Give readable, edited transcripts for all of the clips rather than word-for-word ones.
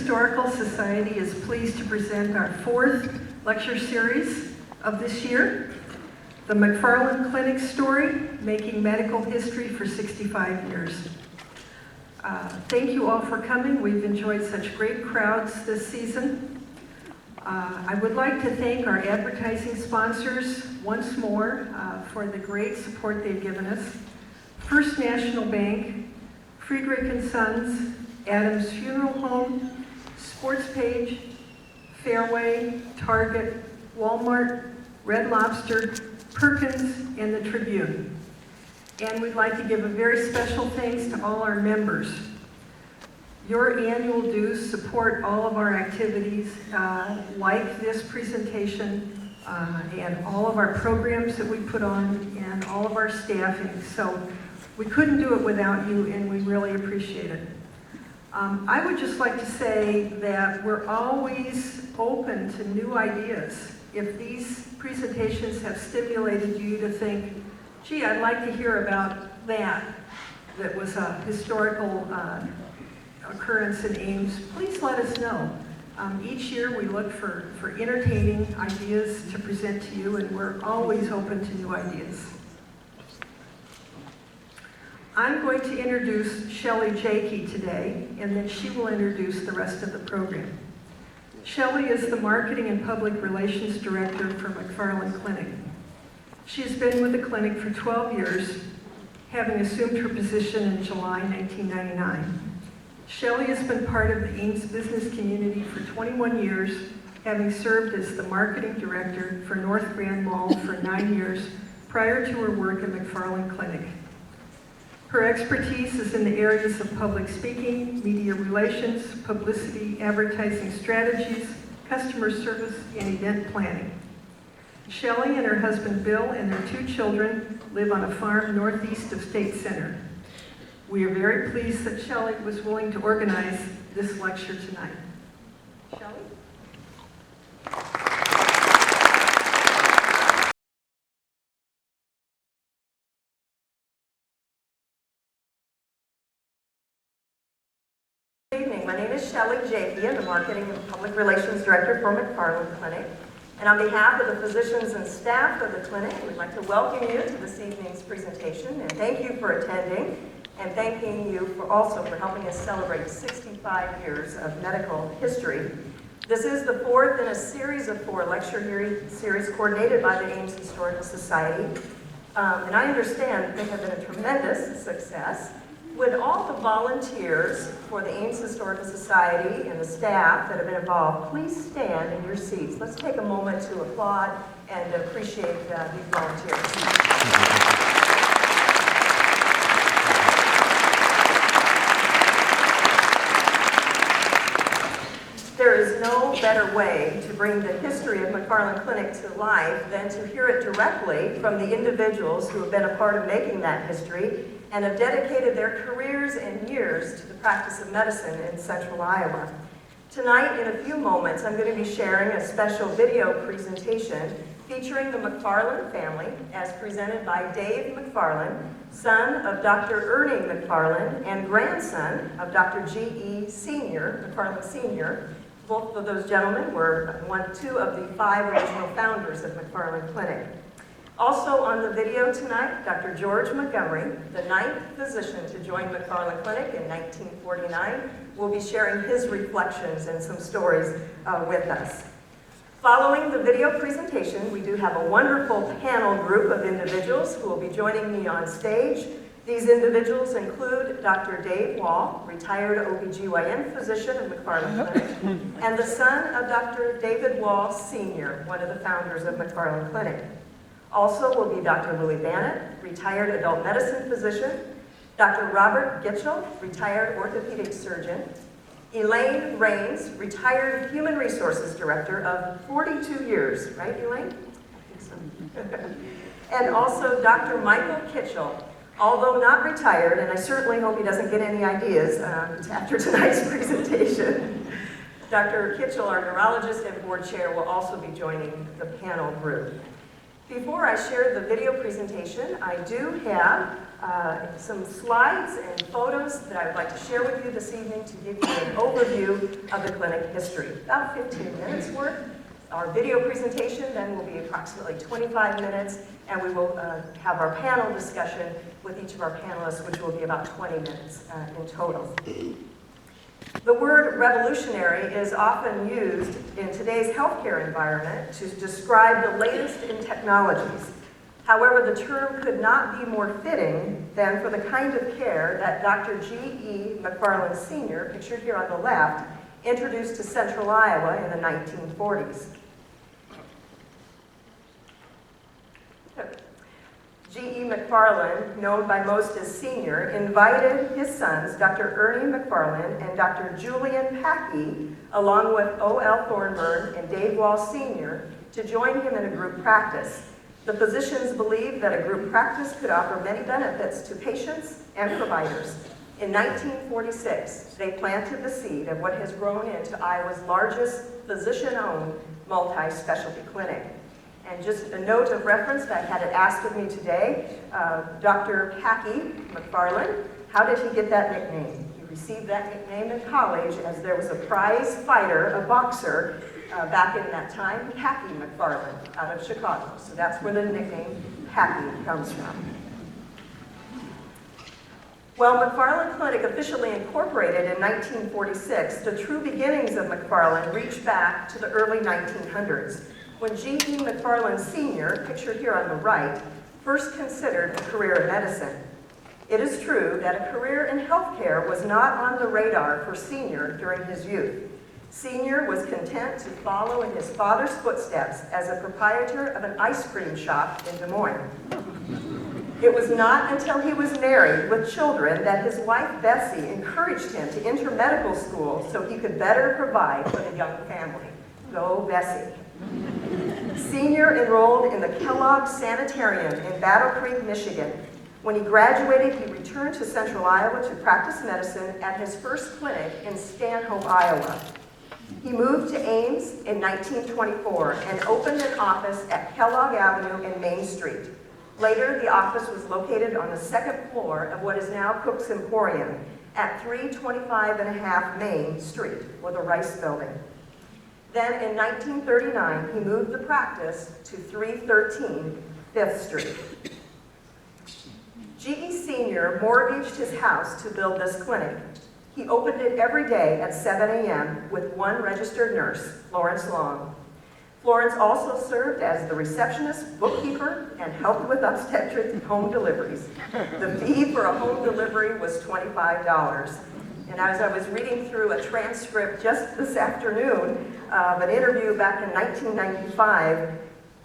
Historical Society is pleased to present our fourth lecture series of this year, the McFarland Clinic Story, Making Medical History for 65 Years. Thank you all for coming. We've enjoyed such great crowds this season. I would like to thank our advertising sponsors once more for the great support they've given us. First National Bank, Friedrich & Sons, Adams Funeral Home, Sports Page, Fairway, Target, Walmart, Red Lobster, Perkins, and the Tribune. And we'd like to give a very special thanks to all our members. Your annual dues support all of our activities, like this presentation, and all of our programs that we put on, and all of our staffing. So we couldn't do it without you, and we really appreciate it. I would just like to say that we're always open to new ideas. If these presentations have stimulated you to think, gee, I'd like to hear about that was a historical occurrence in Ames, please let us know. Each year we look for entertaining ideas to present to you, and we're always open to new ideas. I'm going to introduce Shelley Goecke today, and then she will introduce the rest of the program. Shelley is the Marketing and Public Relations Director for McFarland Clinic. She has been with the clinic for 12 years, having assumed her position in July 1999. Shelley has been part of the Ames business community for 21 years, having served as the Marketing Director for North Grand Mall for 9 years prior to her work at McFarland Clinic. Her expertise is in the areas of public speaking, media relations, publicity, advertising strategies, customer service, and event planning. Shelley and her husband Bill and their 2 children live on a farm northeast of State Center. We are very pleased that Shelley was willing to organize this lecture tonight. Shelley? Good evening. My name is Shelley Goecke. I'm the Marketing and Public Relations Director for McFarland Clinic. And on behalf of the physicians and staff of the clinic, we'd like to welcome you to this evening's presentation and thank you for attending, and thanking you for helping us celebrate 65 years of medical history. This is the fourth in a series of 4 lecture series coordinated by the Ames Historical Society. And I understand they have been a tremendous success. Would all the volunteers for the Ames Historical Society and the staff that have been involved please stand in your seats. Let's take a moment to applaud and appreciate these volunteers. There is no better way to bring the history of McFarland Clinic to life than to hear it directly from the individuals who have been a part of making that history and have dedicated their careers and years to the practice of medicine in central Iowa. Tonight, in a few moments, I'm going to be sharing a special video presentation featuring the McFarland family as presented by Dave McFarland, son of Dr. Ernie McFarland and grandson of Dr. G.E. Sr., McFarland Sr. Both of those gentlemen were 2 of the 5 original founders of McFarland Clinic. Also on the video tonight, Dr. George Montgomery, the 9th physician to join McFarland Clinic in 1949, will be sharing his reflections and some stories with us. Following the video presentation, we do have a wonderful panel group of individuals who will be joining me on stage. These individuals include Dr. Dave Wall, retired OBGYN physician of McFarland Clinic, and the son of Dr. David Wall Sr., one of the founders of McFarland Clinic. Also will be Dr. Louis Bannett, retired adult medicine physician, Dr. Robert Gitchell, retired orthopedic surgeon, Elaine Raines, retired human resources director of 42 years, right, Elaine? I think so. And also Dr. Michael Kitchell, although not retired, and I certainly hope he doesn't get any ideas after tonight's presentation. Dr. Kitchell, our neurologist and board chair, will also be joining the panel group. Before I share the video presentation, I do have some slides and photos that I would like to share with you this evening to give you an overview of the clinic history. About 15 minutes worth. Our video presentation then will be approximately 25 minutes, and we will have our panel discussion with each of our panelists, which will be about 20 minutes in total. The word revolutionary is often used in today's healthcare environment to describe the latest in technologies. However, the term could not be more fitting than for the kind of care that Dr. G.E. McFarland Sr., pictured here on the left, introduced to Central Iowa in the 1940s. G.E. McFarland, known by most as Sr., invited his sons, Dr. Ernie McFarland and Dr. Julian Packy, along with O.L. Thornburn and Dave Wall Sr., to join him in a group practice. The physicians believed that a group practice could offer many benefits to patients and providers. In 1946, they planted the seed of what has grown into Iowa's largest physician-owned multi-specialty clinic. And just a note of reference, I had it asked of me today, Dr. Packy McFarland, how did he get that nickname? He received that nickname in college as there was a prize fighter, a boxer, back in that time, Packy McFarland, out of Chicago. So that's where the nickname Packy comes from. Well, McFarland Clinic officially incorporated in 1946, the true beginnings of McFarland reach back to the early 1900s, when G.E. McFarland Sr., pictured here on the right, first considered a career in medicine. It is true that a career in healthcare was not on the radar for Sr. during his youth. Sr. was content to follow in his father's footsteps as a proprietor of an ice cream shop in Des Moines. It was not until he was married with children that his wife, Bessie, encouraged him to enter medical school so he could better provide for the young family. Go, Bessie. Sr. enrolled in the Kellogg Sanitarium in Battle Creek, Michigan. When he graduated, he returned to Central Iowa to practice medicine at his first clinic in Stanhope, Iowa. He moved to Ames in 1924 and opened an office at Kellogg Avenue and Main Street. Later, the office was located on the second floor of what is now Cook's Emporium at 325.5 Main Street, or the Rice Building. Then in 1939, he moved the practice to 313 5th Street. G.E. Sr. mortgaged his house to build this clinic. He opened it every day at 7 a.m. with one registered nurse, Florence Long. Florence also served as the receptionist, bookkeeper, and helped with obstetric home deliveries. The fee for a home delivery was $25. And as I was reading through a transcript just this afternoon of an interview back in 1995,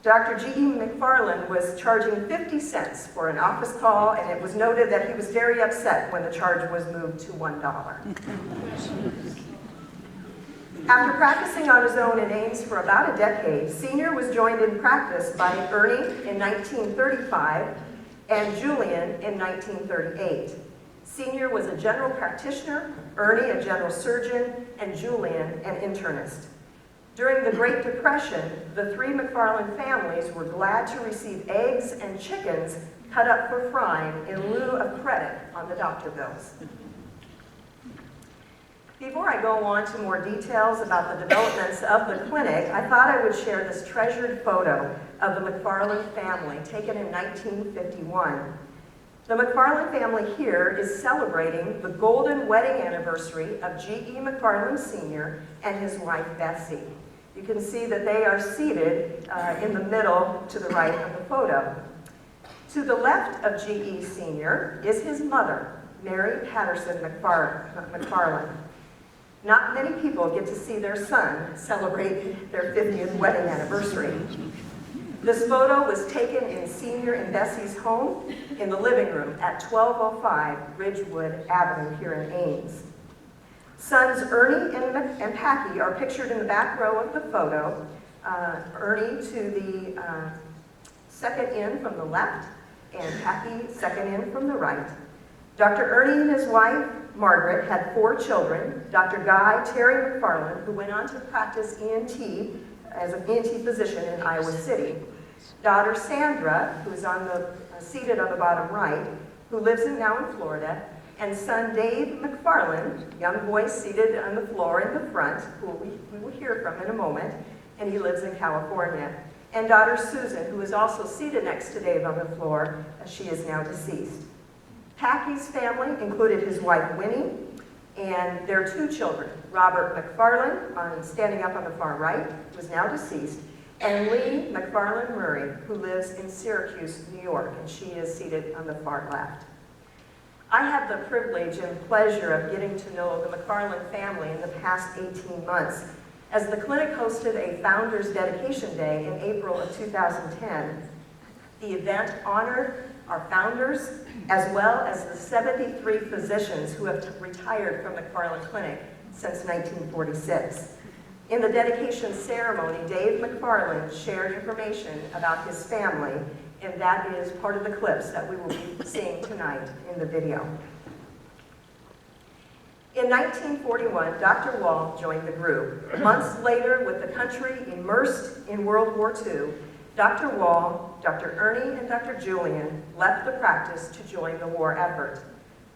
Dr. G.E. McFarland was charging 50 cents for an office call, and it was noted that he was very upset when the charge was moved to $1. After practicing on his own in Ames for about a decade, Sr. was joined in practice by Ernie in 1935 and Julian in 1938. Sr. was a general practitioner, Ernie a general surgeon, and Julian an internist. During the Great Depression, the three McFarland families were glad to receive eggs and chickens cut up for frying in lieu of credit on the doctor bills. Before I go on to more details about the developments of the clinic, I thought I would share this treasured photo of the McFarland family taken in 1951. The McFarland family here is celebrating the golden wedding anniversary of G.E. McFarland Sr. and his wife, Bessie. You can see that they are seated in the middle to the right of the photo. To the left of G.E. Sr. is his mother, Mary Patterson McFarland. Not many people get to see their son celebrate their 50th wedding anniversary. This photo was taken in Sr. and Bessie's home in the living room at 1205 Ridgewood Avenue here in Ames. Sons Ernie and Packy are pictured in the back row of the photo. Ernie to the second in from the left, and Packy second in from the right. Dr. Ernie and his wife, Margaret, had 4 children. Dr. Guy Terry McFarland, who went on to practice ENT as an ENT physician in Iowa City. Daughter Sandra, who's seated on the bottom right, who lives now in Florida, and son Dave McFarland, young boy seated on the floor in the front, who we will hear from in a moment, and he lives in California. And daughter Susan, who is also seated next to Dave on the floor, as she is now deceased. Packy's family included his wife Winnie and their 2 children, Robert McFarland, standing up on the far right, who is now deceased, and Lee McFarland Murray, who lives in Syracuse, New York, and she is seated on the far left. I have the privilege and pleasure of getting to know the McFarland family in the past 18 months, as the clinic hosted a Founders Dedication Day in April of 2010. The event honored our founders, as well as the 73 physicians who have retired from McFarland Clinic since 1946. In the dedication ceremony, Dave McFarland shared information about his family, and that is part of the clips that we will be seeing tonight in the video. In 1941, Dr. Wall joined the group. Months later, with the country immersed in World War II, Dr. Wall, Dr. Ernie, and Dr. Julian left the practice to join the war effort.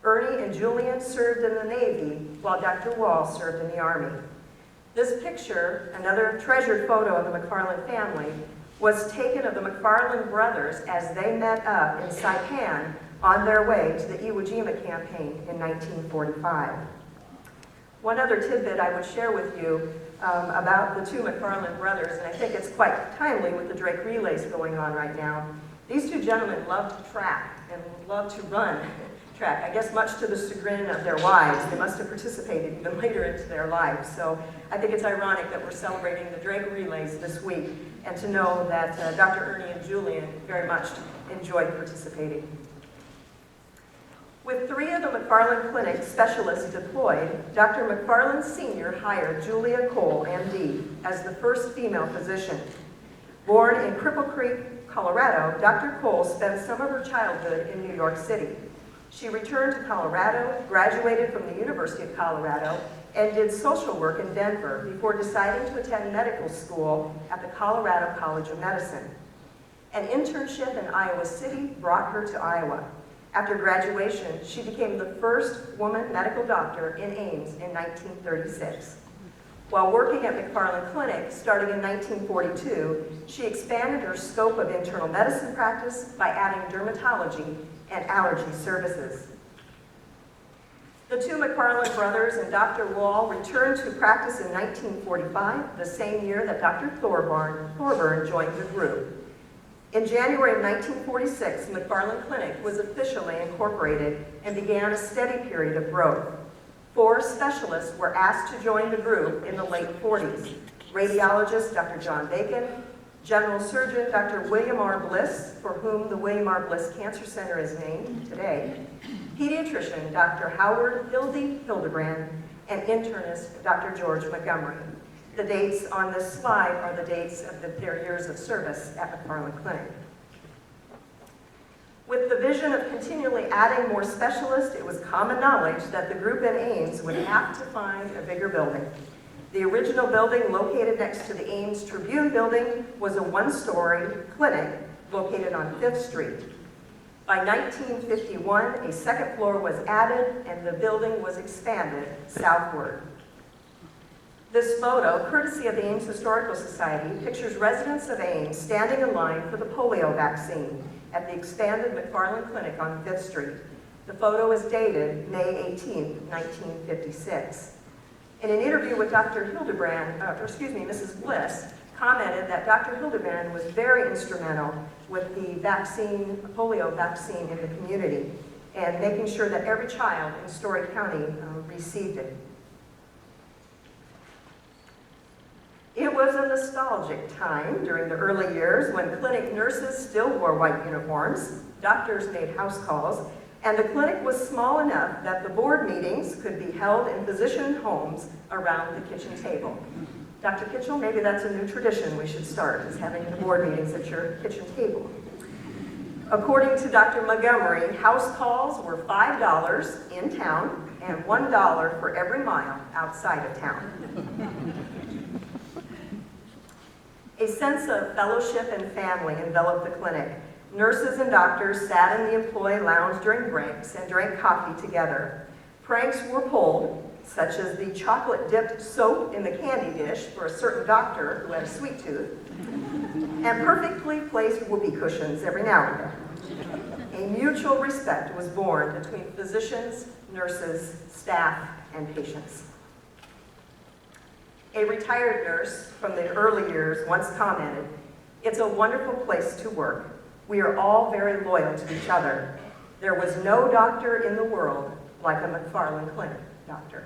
Ernie and Julian served in the Navy, while Dr. Wall served in the Army. This picture, another treasured photo of the McFarland family, was taken of the McFarland brothers as they met up in Saipan on their way to the Iwo Jima campaign in 1945. One other tidbit I would share with you about the 2 McFarland brothers, and I think it's quite timely with the Drake relays going on right now. These 2 gentlemen love to track and love to run track, I guess much to the chagrin of their wives. They must have participated even later into their lives. So I think it's ironic that we're celebrating the Drake relays this week, and to know that Dr. Ernie and Julian very much enjoyed participating. With 3 of the McFarland Clinic specialists deployed, Dr. McFarland Sr. hired Julia Cole, MD, as the first female physician. Born in Cripple Creek, Colorado, Dr. Cole spent some of her childhood in New York City. She returned to Colorado, graduated from the University of Colorado, and did social work in Denver before deciding to attend medical school at the Colorado College of Medicine. An internship in Iowa City brought her to Iowa. After graduation, she became the first woman medical doctor in Ames in 1936. While working at McFarland Clinic, starting in 1942, she expanded her scope of internal medicine practice by adding dermatology and allergy services. The 2 McFarland brothers and Dr. Wall returned to practice in 1945, the same year that Dr. Thorburn joined the group. In January of 1946, McFarland Clinic was officially incorporated and began a steady period of growth. 4 specialists were asked to join the group in the late 40s. Radiologist Dr. John Bacon, General Surgeon Dr. William R. Bliss, for whom the William R. Bliss Cancer Center is named today, pediatrician Dr. Howard Hildebrand, and internist Dr. George Montgomery. The dates on this slide are the dates of their years of service at McFarland Clinic. With the vision of continually adding more specialists, it was common knowledge that the group in Ames would have to find a bigger building. The original building, located next to the Ames Tribune building, was a 1-story clinic located on 5th Street. By 1951, a second floor was added and the building was expanded southward. This photo, courtesy of the Ames Historical Society, pictures residents of Ames standing in line for the polio vaccine at the expanded McFarland Clinic on 5th Street. The photo is dated May 18, 1956. In an interview with Dr. Mrs. Bliss, commented that Dr. Hildebrand was very instrumental with the polio vaccine in the community, and making sure that every child in Story County received it. It was a nostalgic time during the early years when clinic nurses still wore white uniforms, doctors made house calls, and the clinic was small enough that the board meetings could be held in physician homes around the kitchen table. Dr. Kitchell, maybe that's a new tradition we should start, is having the board meetings at your kitchen table. According to Dr. Montgomery, house calls were $5 in town and $1 for every mile outside of town. A sense of fellowship and family enveloped the clinic. Nurses and doctors sat in the employee lounge during breaks and drank coffee together. Pranks were pulled, such as the chocolate-dipped soap in the candy dish for a certain doctor who had a sweet tooth, and perfectly placed whoopee cushions every now and then. A mutual respect was born between physicians, nurses, staff, and patients. A retired nurse from the early years once commented, "It's a wonderful place to work. We are all very loyal to each other. There was no doctor in the world like a McFarland Clinic doctor."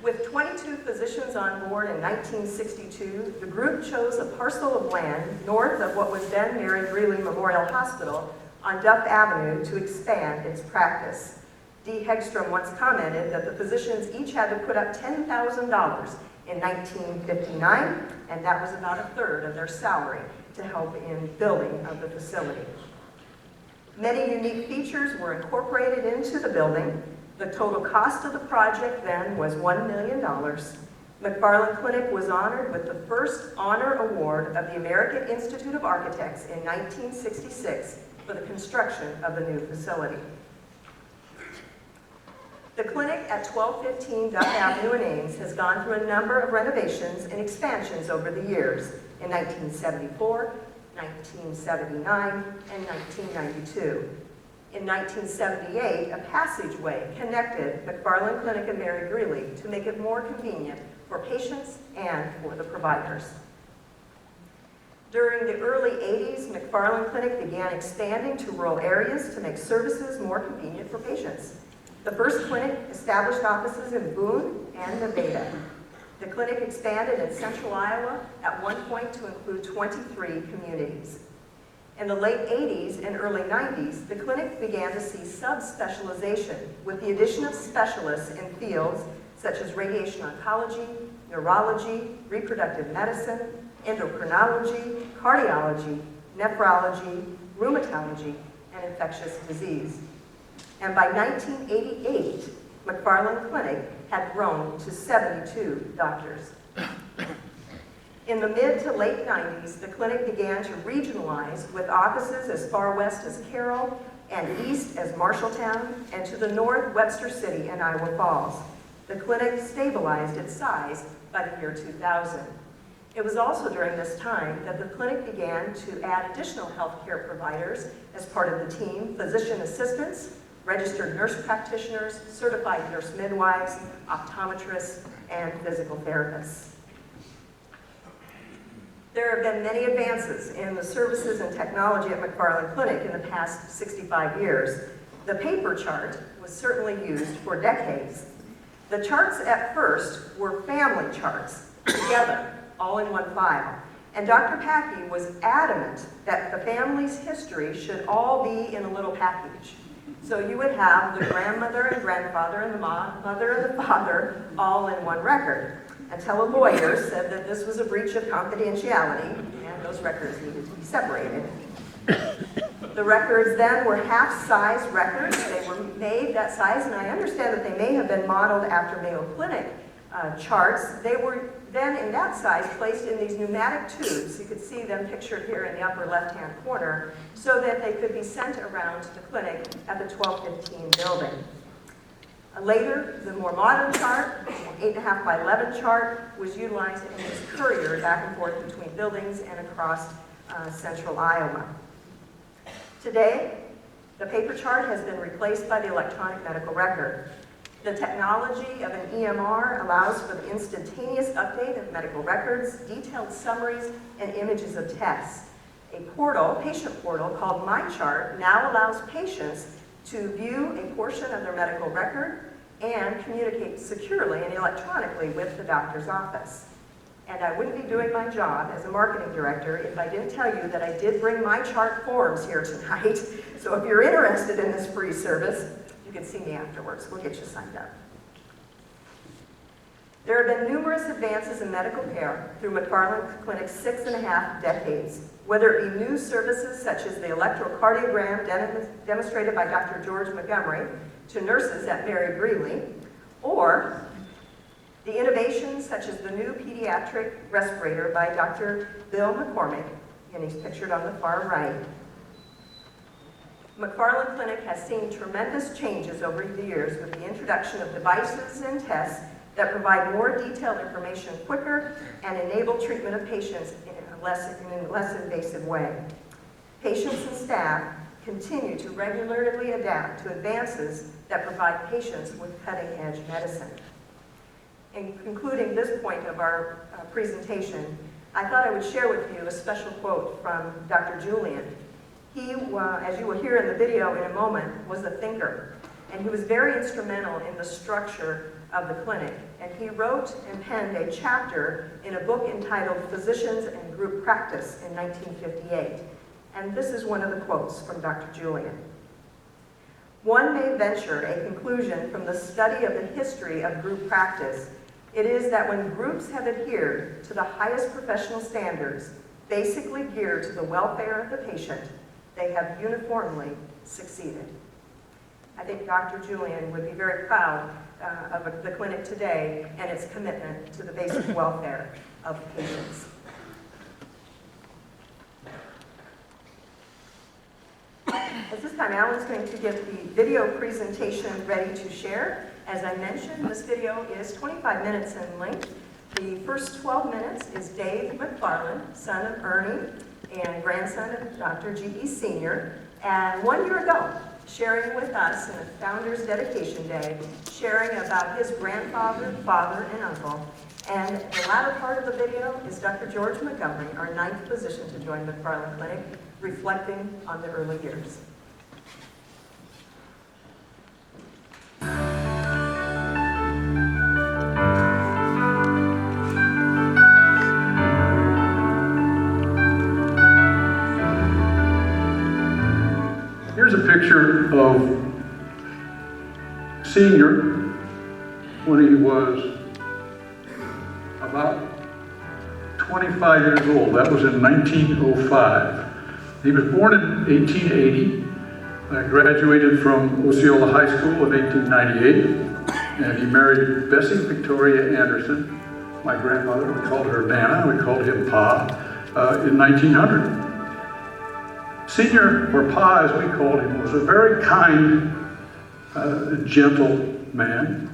With 22 physicians on board in 1962, the group chose a parcel of land north of what was then Mary Greeley Memorial Hospital on Duff Avenue to expand its practice. D. Hegstrom once commented that the physicians each had to put up $10,000 in 1959, and that was about a third of their salary to help in building of the facility. Many unique features were incorporated into the building. The total cost of the project then was $1 million. McFarland Clinic was honored with the first honor award of the American Institute of Architects in 1966 for the construction of the new facility. The clinic at 1215 Duff Avenue in Ames has gone through a number of renovations and expansions over the years in 1974, 1979, and 1992. In 1978, a passageway connected McFarland Clinic and Mary Greeley to make it more convenient for patients and for the providers. During the early 80s, McFarland Clinic began expanding to rural areas to make services more convenient for patients. The first clinic established offices in Boone and Nevada. The clinic expanded in central Iowa at one point to include 23 communities. In the late 80s and early 90s, the clinic began to see subspecialization with the addition of specialists in fields such as radiation oncology, neurology, reproductive medicine, endocrinology, cardiology, nephrology, rheumatology, and infectious disease. And by 1988, McFarland Clinic had grown to 72 doctors. In the mid to late 90s, the clinic began to regionalize with offices as far west as Carroll and east as Marshalltown and to the north Webster City and Iowa Falls. The clinic stabilized its size by the year 2000. It was also during this time that the clinic began to add additional healthcare providers as part of the team, physician assistants, registered nurse practitioners, certified nurse midwives, optometrists, and physical therapists. There have been many advances in the services and technology at McFarland Clinic in the past 65 years. The paper chart was certainly used for decades. The charts at first were family charts, together, all in one file. And Dr. Packy was adamant that the family's history should all be in a little package. So you would have the grandmother and grandfather and the mother and the father all in one record, until a lawyer said that this was a breach of confidentiality and those records needed to be separated. The records then were half-size records. They were made that size, and I understand that they may have been modeled after Mayo Clinic charts. They were then in that size placed in these pneumatic tubes. You could see them pictured here in the upper left-hand corner, so that they could be sent around to the clinic at the 1215 building. Later, the more modern chart, 8.5 by 11 chart, was utilized and was couriered back and forth between buildings and across central Iowa. Today, the paper chart has been replaced by the electronic medical record. The technology of an EMR allows for the instantaneous update of medical records, detailed summaries, and images of tests. A portal, patient portal called MyChart, now allows patients to view a portion of their medical record and communicate securely and electronically with the doctor's office. And I wouldn't be doing my job as a marketing director if I didn't tell you that I did bring MyChart forms here tonight. So if you're interested in this free service, you can see me afterwards. We'll get you signed up. There have been numerous advances in medical care through McFarland Clinic's 6.5 decades, whether it be new services such as the electrocardiogram demonstrated by Dr. George Montgomery to nurses at Mary Greeley, or The innovations such as the new pediatric respirator by Dr. Bill McCormick, and he's pictured on the far right. McFarland Clinic has seen tremendous changes over the years with the introduction of devices and tests that provide more detailed information quicker and enable treatment of patients in a less invasive way. Patients and staff continue to regularly adapt to advances that provide patients with cutting-edge medicine. In concluding this point of our presentation, I thought I would share with you a special quote from Dr. Julian. He, as you will hear in the video in a moment, was a thinker, and he was very instrumental in the structure of the clinic. And he wrote and penned a chapter in a book entitled Physicians and Group Practice in 1958. And this is one of the quotes from Dr. Julian. One may venture a conclusion from the study of the history of group practice. It is that when groups have adhered to the highest professional standards, basically geared to the welfare of the patient, they have uniformly succeeded. I think Dr. Julian would be very proud of the clinic today and its commitment to the basic welfare of patients. At this time, Alan's going to get the video presentation ready to share. As I mentioned, this video is 25 minutes in length. The first 12 minutes is Dave McFarland, son of Ernie and grandson of Dr. G.E. Sr., and 1 year ago, sharing with us in a Founder's Dedication Day, sharing about his grandfather, father, and uncle. And the latter part of the video is Dr. George Montgomery, our 9th physician to join McFarland Clinic, reflecting on the early years. Here's a picture of Senior when he was about 25 years old. That was in 1905. He was born in 1880, graduated from Osceola High School in 1898, and he married Bessie Victoria Anderson, my grandmother. We called her Nana, we called him Pa, in 1900. Senior, or Pa as we called him, was a very kind, gentle man.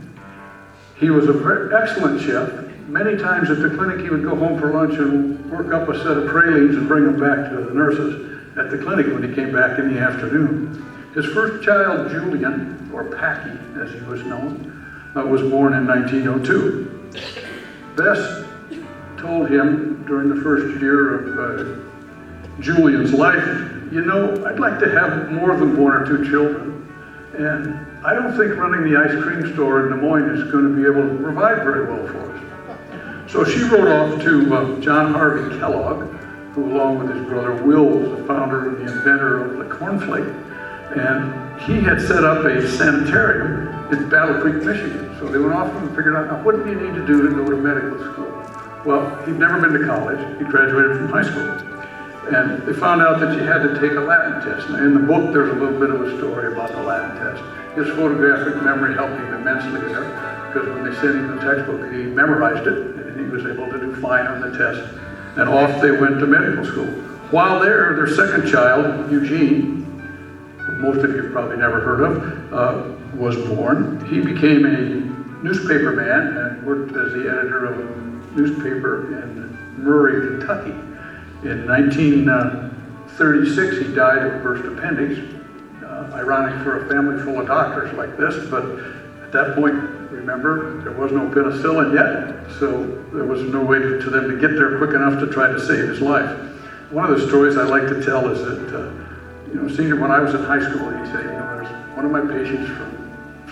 He was a very excellent chef. Many times at the clinic he would go home for lunch and work up a set of pralines and bring them back to the nurses at the clinic when he came back in the afternoon. His first child, Julian, or Packy as he was known, was born in 1902. Bess told him during the first year of Julian's life, you know, I'd like to have more than 1 or 2 children, and I don't think running the ice cream store in Des Moines is going to be able to provide very well for us. So she wrote off to John Harvey Kellogg, who along with his brother Will was the founder and the inventor of the cornflake, and he had set up a sanitarium in Battle Creek, Michigan. So they went off and figured out, now, what do you need to do to go to medical school? Well, he'd never been to college. He graduated from high school. And they found out that you had to take a Latin test. Now, in the book, there's a little bit of a story about the Latin test. His photographic memory helped him immensely there, because when they sent him the textbook, he memorized it, and he was able to do fine on the test. And off they went to medical school. While there, their second child, Eugene, who most of you have probably never heard of, was born. He became a newspaper man and worked as the editor of a newspaper in Murray, Kentucky. In 1936, he died of a burst appendix. Ironic for a family full of doctors like this, but at that point, remember, there was no penicillin yet, so there was no way to them to get there quick enough to try to save his life. One of the stories I like to tell is that, Senior, when I was in high school, he'd say, there's one of my patients from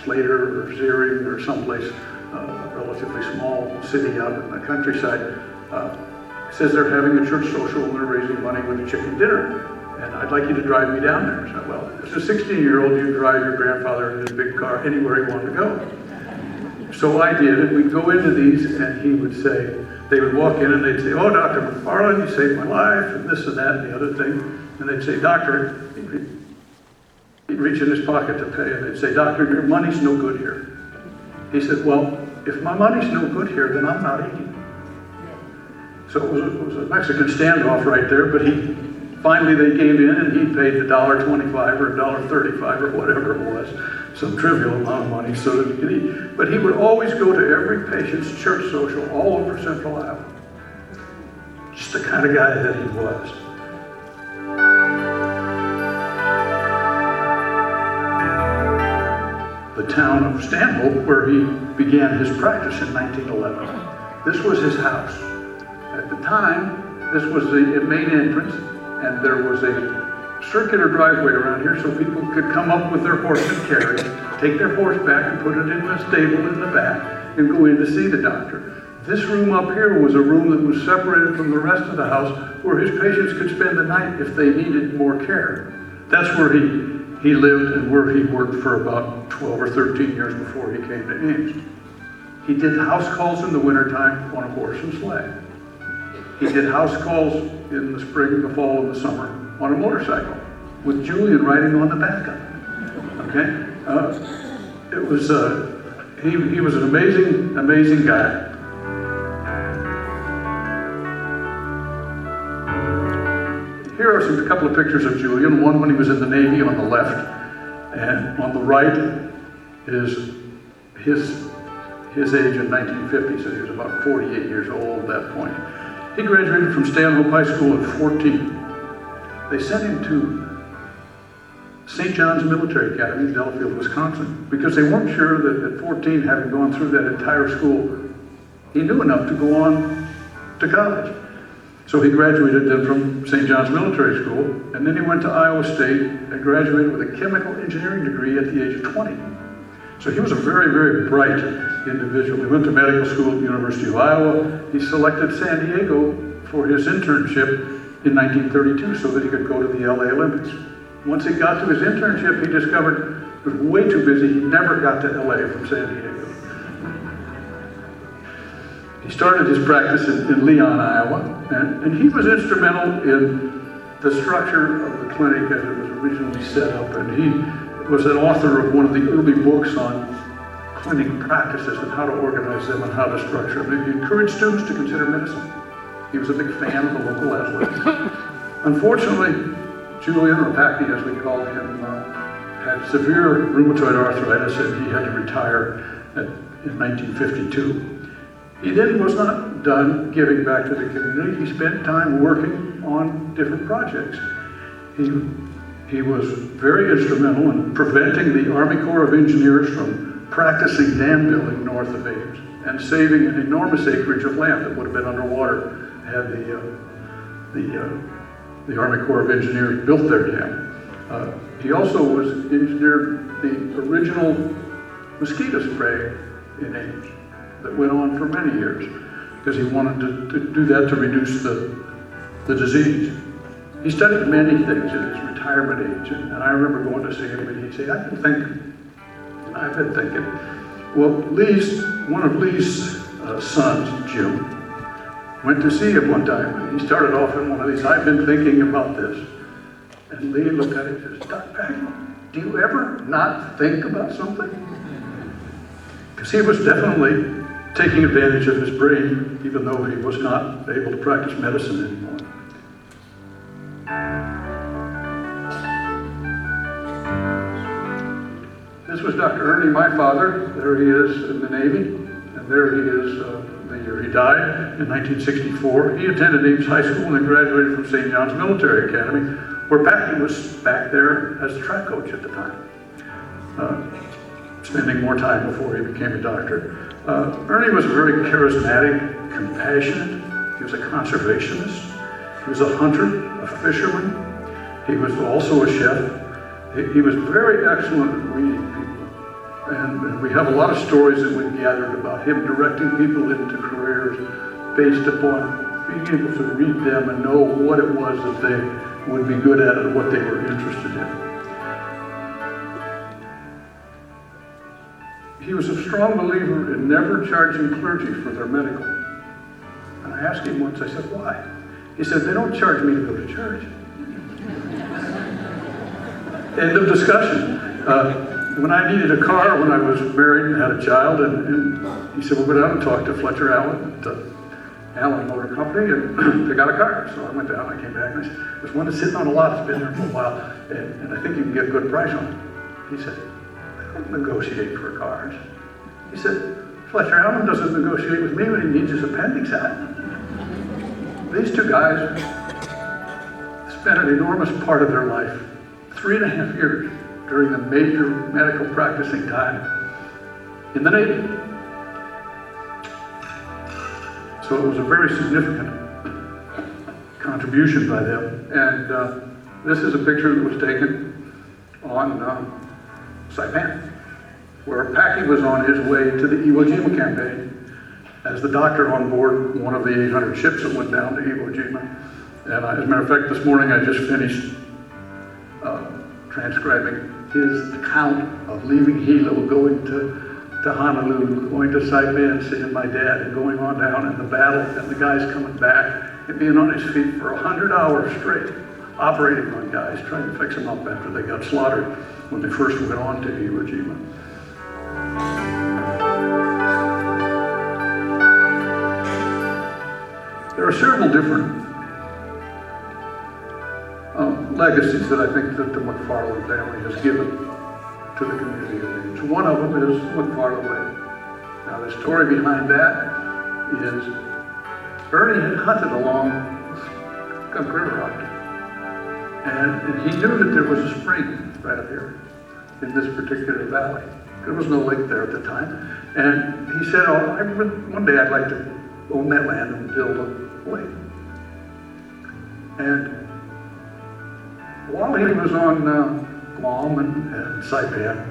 Slater or Zering or someplace, a relatively small city out in the countryside, says they're having a church social and they're raising money with a chicken dinner. And I'd like you to drive me down there. So, well, as a 16-year-old, you drive your grandfather in his big car anywhere he wanted to go. So I did, and we'd go into these, and he would say, they would walk in and they'd say, oh, Dr. McFarland, you saved my life, and this and that and the other thing. And they'd say, Doctor, he'd reach in his pocket to pay, and they'd say, Doctor, your money's no good here. He said, well, if my money's no good here, then I'm not eating. So it was a Mexican standoff right there, but finally they gave in and he paid the $1.25 or $1.35 or whatever it was, some trivial amount of money so that he could eat. But he would always go to every patient's church social all over Central Iowa. Just the kind of guy that he was. The town of Stanhope, where he began his practice in 1911. This was his house. At the time, this was the main entrance, and there was a circular driveway around here so people could come up with their horse and carriage, take their horse back and put it in the stable in the back, and go in to see the doctor. This room up here was a room that was separated from the rest of the house where his patients could spend the night if they needed more care. That's where he lived and where he worked for about 12 or 13 years before he came to Ames. He did house calls in the wintertime on a horse and sleigh. He did house calls in the spring, the fall, and the summer on a motorcycle with Julian riding on the back of it. Okay? He was an amazing guy. Here are a couple of pictures of Julian, one when he was in the Navy on the left, and on the right is his age in 1950, so he was about 48 years old at that point. He graduated from Stanhope High School at 14. They sent him to St. John's Military Academy in Delafield, Wisconsin, because they weren't sure that at 14, having gone through that entire school, he knew enough to go on to college. So he graduated then from St. John's Military School, and then he went to Iowa State and graduated with a chemical engineering degree at the age of 20. So he was a very, very bright individual. He went to medical school at the University of Iowa. He selected San Diego for his internship in 1932 so that he could go to the LA Olympics. Once he got to his internship, he discovered he was way too busy. He never got to LA from San Diego. He started his practice in Leon, Iowa, and he was instrumental in the structure of the clinic as it was originally set up. And he was an author of one of the early books on clinic practices and how to organize them and how to structure them. He encouraged students to consider medicine. He was a big fan of the local athletics. Unfortunately, Julian, or Packy as we called him, had severe rheumatoid arthritis and he had to retire in 1952. He then was not done giving back to the community. He spent time working on different projects. He was very instrumental in preventing the Army Corps of Engineers from practicing dam building north of Ames and saving an enormous acreage of land that would have been underwater had the Army Corps of Engineers built their dam. He also engineered the original mosquito spray in Ames that went on for many years because he wanted to do that to reduce the disease. He studied many things in his retirement age, and I remember going to see him and he'd say, I've been thinking. Well, one of Lee's sons, Jim, went to see him one time, and he started off in one of these, I've been thinking about this. And Lee looked at him and says, Dr. Packy, do you ever not think about something? Because he was definitely taking advantage of his brain, even though he was not able to practice medicine anymore. This was Dr. Ernie, my father. There he is in the Navy, and there he is the year he died in 1964. He attended Ames High School and then graduated from St. John's Military Academy, where Packy was back there as a track coach at the time, spending more time before he became a doctor. Ernie was very charismatic, compassionate. He was a conservationist. He was a hunter, a fisherman. He was also a chef. He was very excellent at reading people. And we have a lot of stories that we've gathered about him directing people into careers based upon being able to read them and know what it was that they would be good at and what they were interested in. He was a strong believer in never charging clergy for their medical. And I asked him once, I said, why? He said, they don't charge me to go to church. End of discussion. when I needed a car, when I was married and had a child, and he said, we'll go down and talk to Fletcher Allen at Allen Motor Company, and they got a car. So I went down, I came back, and I said, there's one that's sitting on a lot, it's been there for a while, and I think you can get a good price on it. He said, I don't negotiate for cars. He said, Fletcher Allen doesn't negotiate with me when he needs his appendix out. These two guys spent an enormous part of their life, 3.5 years, during the major medical practicing time in the Navy. So it was a very significant contribution by them. And this is a picture that was taken on Saipan, where Packy was on his way to the Iwo Jima campaign as the doctor on board one of the 800 ships that went down to Iwo Jima. And as a matter of fact, this morning I just finished transcribing his account of leaving Hilo, going to Honolulu, going to Saipan, seeing my dad, and going on down in the battle, and the guys coming back, and being on his feet for 100 hours straight, operating on guys, trying to fix them up after they got slaughtered when they first went on to Iwo Jima. There are several different legacies that I think that the McFarland family has given to the community of Ames. One of them is McFarland Way. Now the story behind that is Ernie had hunted along Skunk River out there. And he knew that there was a spring right up here in this particular valley. There was no lake there at the time. And he said, one day I'd like to own that land and build a lake. And while he was on Guam and Saipan,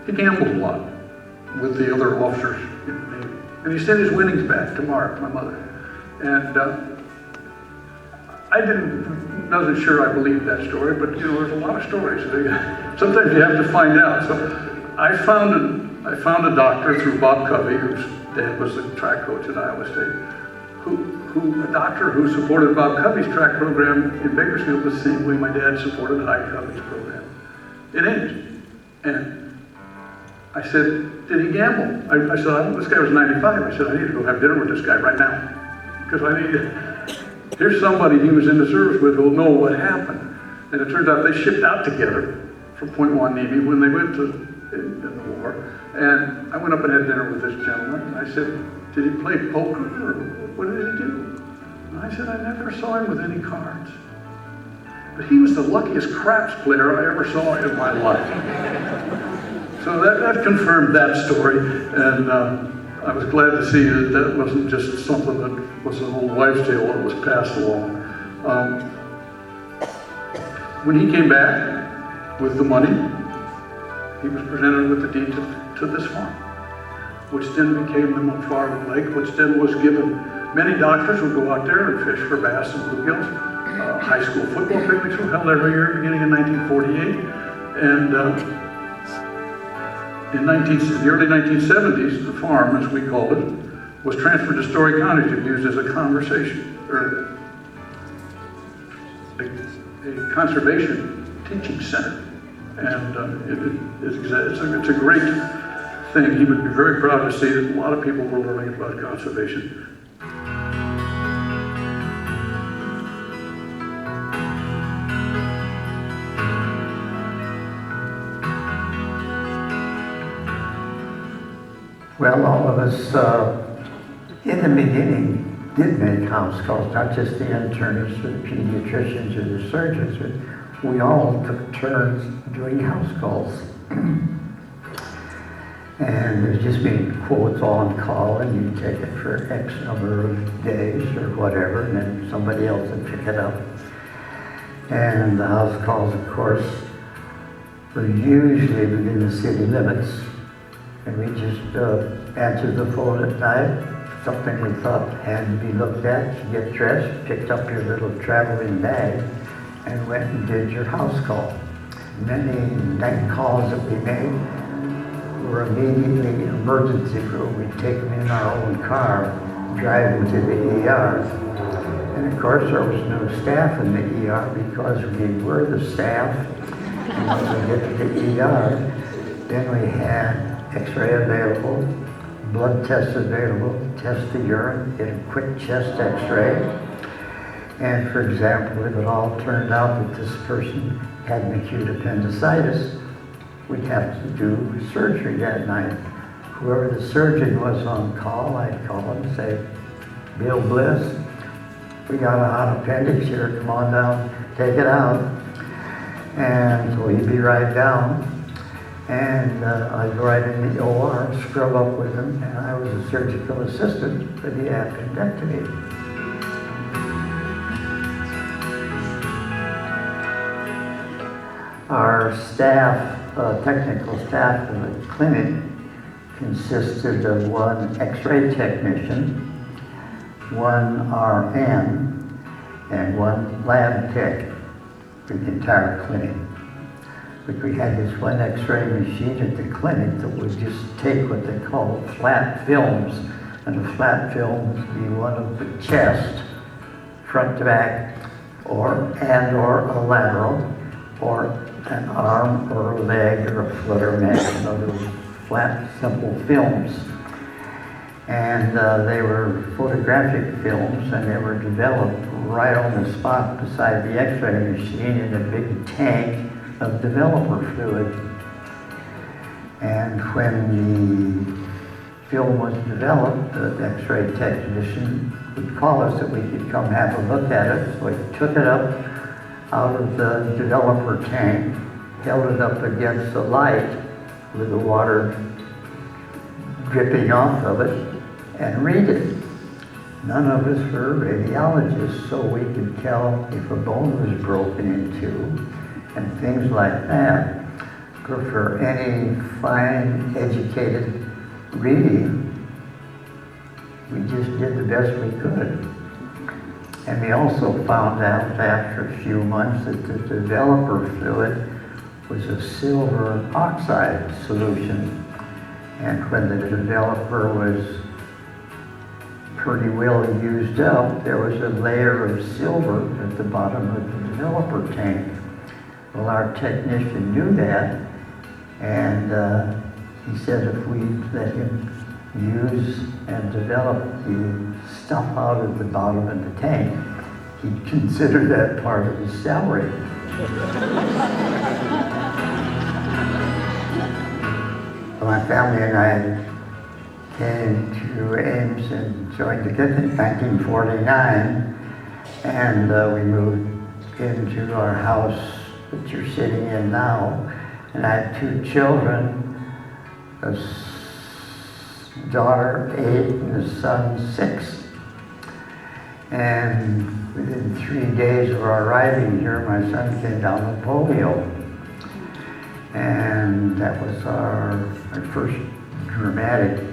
he gambled a lot with the other officers in the Navy. And he sent his winnings back to Mark, my mother. And I wasn't sure I believed that story, but there's a lot of stories. Sometimes you have to find out. So I found a doctor through Bob Covey, whose dad was the track coach at Iowa State, a doctor who supported Bob Covey's track program in Bakersfield the same way my dad supported High Covey's program in Ames. And I said, did he gamble? I said, this guy was 95. I said, I need to go have dinner with this guy right now. Because here's somebody he was in the service with who will know what happened. And it turns out they shipped out together from Point Wanibi when they went in the war. And I went up and had dinner with this gentleman. And I said, did he play poker or what did he do? And I said, I never saw him with any cards. But he was the luckiest craps player I ever saw in my life. So that confirmed that story. And I was glad to see that wasn't just something that was an old wives' tale that was passed along. When he came back with the money, he was presented with the deed to this farm, which then became the McFarland Lake, which then was given. Many doctors would go out there and fish for bass and bluegills. High school football picnics were held every year beginning in 1948. And in the early 1970s, the farm, as we called it, was transferred to Story County to be used as a conversation, or a conservation teaching center. And it's a great thing. He would be very proud to see that a lot of people were learning about conservation. Well, all of us in the beginning did make house calls, not just the internists or the pediatricians or the surgeons, but we all took turns doing house calls. And there's just been quotes on call, and you take it for X number of days or whatever, and then somebody else would pick it up. And the house calls, of course, were usually within the city limits. And we just answered the phone at night, something we thought had to be looked at. You get dressed, picked up your little traveling bag, and went and did your house call. Many night calls that we made were immediately emergency room. We'd take them in our own car, drive them to the ER. And of course, there was no staff in the ER because we were the staff. And when we get to the ER, Then we had X-ray available, blood tests available, test the urine, get a quick chest X-ray. And for example, if it all turned out that this person had an acute appendicitis, we'd have to do surgery that night. Whoever the surgeon was on call, I'd call him and say, Bill Bliss, we got a hot appendix here, come on down, take it out. And so he'd be right down. And I'd go right in the OR, scrub up with him, and I was a surgical assistant for the appendectomy. Our staff, technical staff of the clinic, consisted of one X-ray technician, one RN, and one lab tech for the entire clinic. But we had this one X-ray machine at the clinic that would just take what they call flat films, and the flat films would be one of the chest, front to back, or a lateral, or an arm or a leg or a foot or neck, you know, those flat, simple films. And they were photographic films, and they were developed right on the spot beside the X-ray machine in a big tank of developer fluid. And when the film was developed, the X-ray technician would call us that we could come have a look at it. So we took it up out of the developer tank, held it up against the light with the water dripping off of it, and read it. None of us were radiologists, so we could tell if a bone was broken in two and things like that. For any fine, educated reading, we just did the best we could. And we also found out after a few months that the developer fluid was a silver oxide solution. And when the developer was pretty well used up, there was a layer of silver at the bottom of the developer tank. Well, our technician knew that, and he said if we let him use and develop the stuff out of the bottom of the tank, he'd consider that part of his salary. My family and I came to Ames and joined the Goecke in 1949, and we moved into our house that you're sitting in now. And I had two children, a daughter 8 and a son 6. And within 3 days of our arriving here, my son came down with polio. And that was our first dramatic.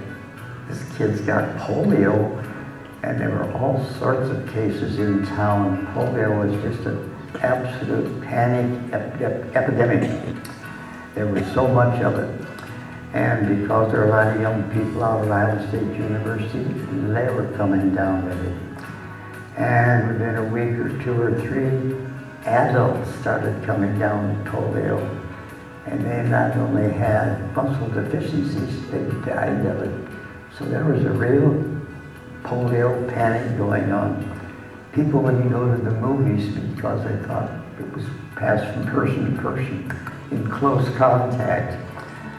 This kid's got polio, and there were all sorts of cases in town. Polio was just an absolute panic epidemic. There was so much of it. And because there were a lot of young people out of Iowa State University, they were coming down with it. And within a week or 2 or 3, adults started coming down with polio. And they not only had muscle deficiencies, they died of it. So there was a real polio panic going on. People wouldn't go to the movies because they thought it was passed from person to person in close contact.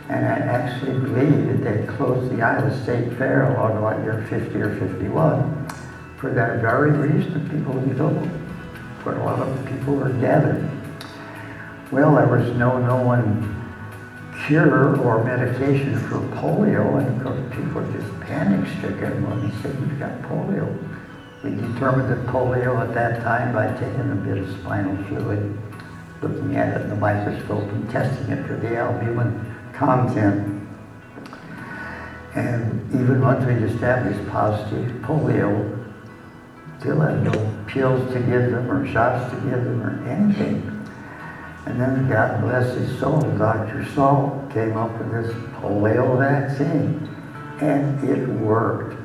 And I actually believe that they closed the Iowa State Fair along about year 50 or 51 for that very reason that people didn't go, where a lot of people were gathered. Well, there was no known cure or medication for polio, and of course people were just panic-stricken when they said, "You've got polio." We determined that polio at that time by taking a bit of spinal fluid, looking at it in the microscope and testing it for the albumin content. And even once we established positive polio, still had no pills to give them or shots to give them or anything. And then, God bless his soul, Dr. Saul came up with this polio vaccine, and it worked.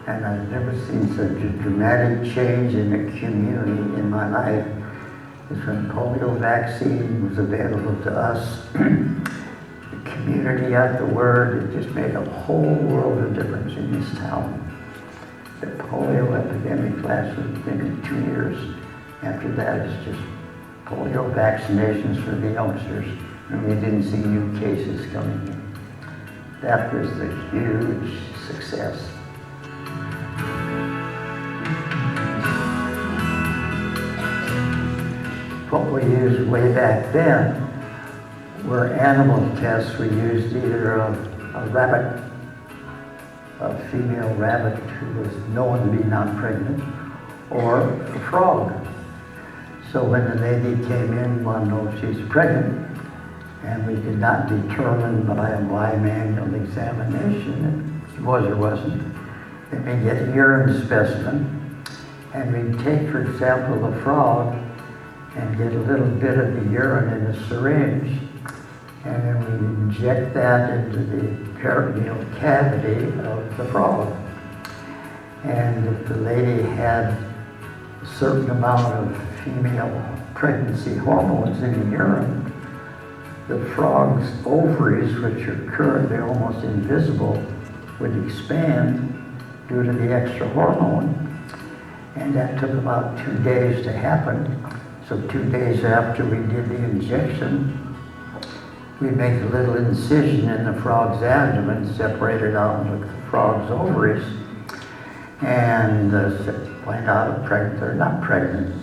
And I've never seen such a dramatic change in the community in my life as when polio vaccine was available to us. The community got the word. It just made a whole world of difference in this town. The polio epidemic lasted maybe 2 years. After that, it's just polio vaccinations for the youngsters, and we didn't see new cases coming in. That was a huge success. What we used way back then were animal tests. We used either a rabbit, a female rabbit who was known to be not pregnant, or a frog. So when the lady came in, we wanted to know if she's pregnant, and we could not determine by a bimanual examination if she was or wasn't. Then we get a urine specimen, and we'd take, for example, the frog and get a little bit of the urine in a syringe, and then we inject that into the peritoneal cavity of the frog. And if the lady had a certain amount of female pregnancy hormones in the urine, the frog's ovaries, which are currently almost invisible, would expand due to the extra hormone. And that took about 2 days to happen. So 2 days after we did the injection, we make a little incision in the frog's abdomen, separate it out with the frog's ovaries, and find out if pregnant or not pregnant.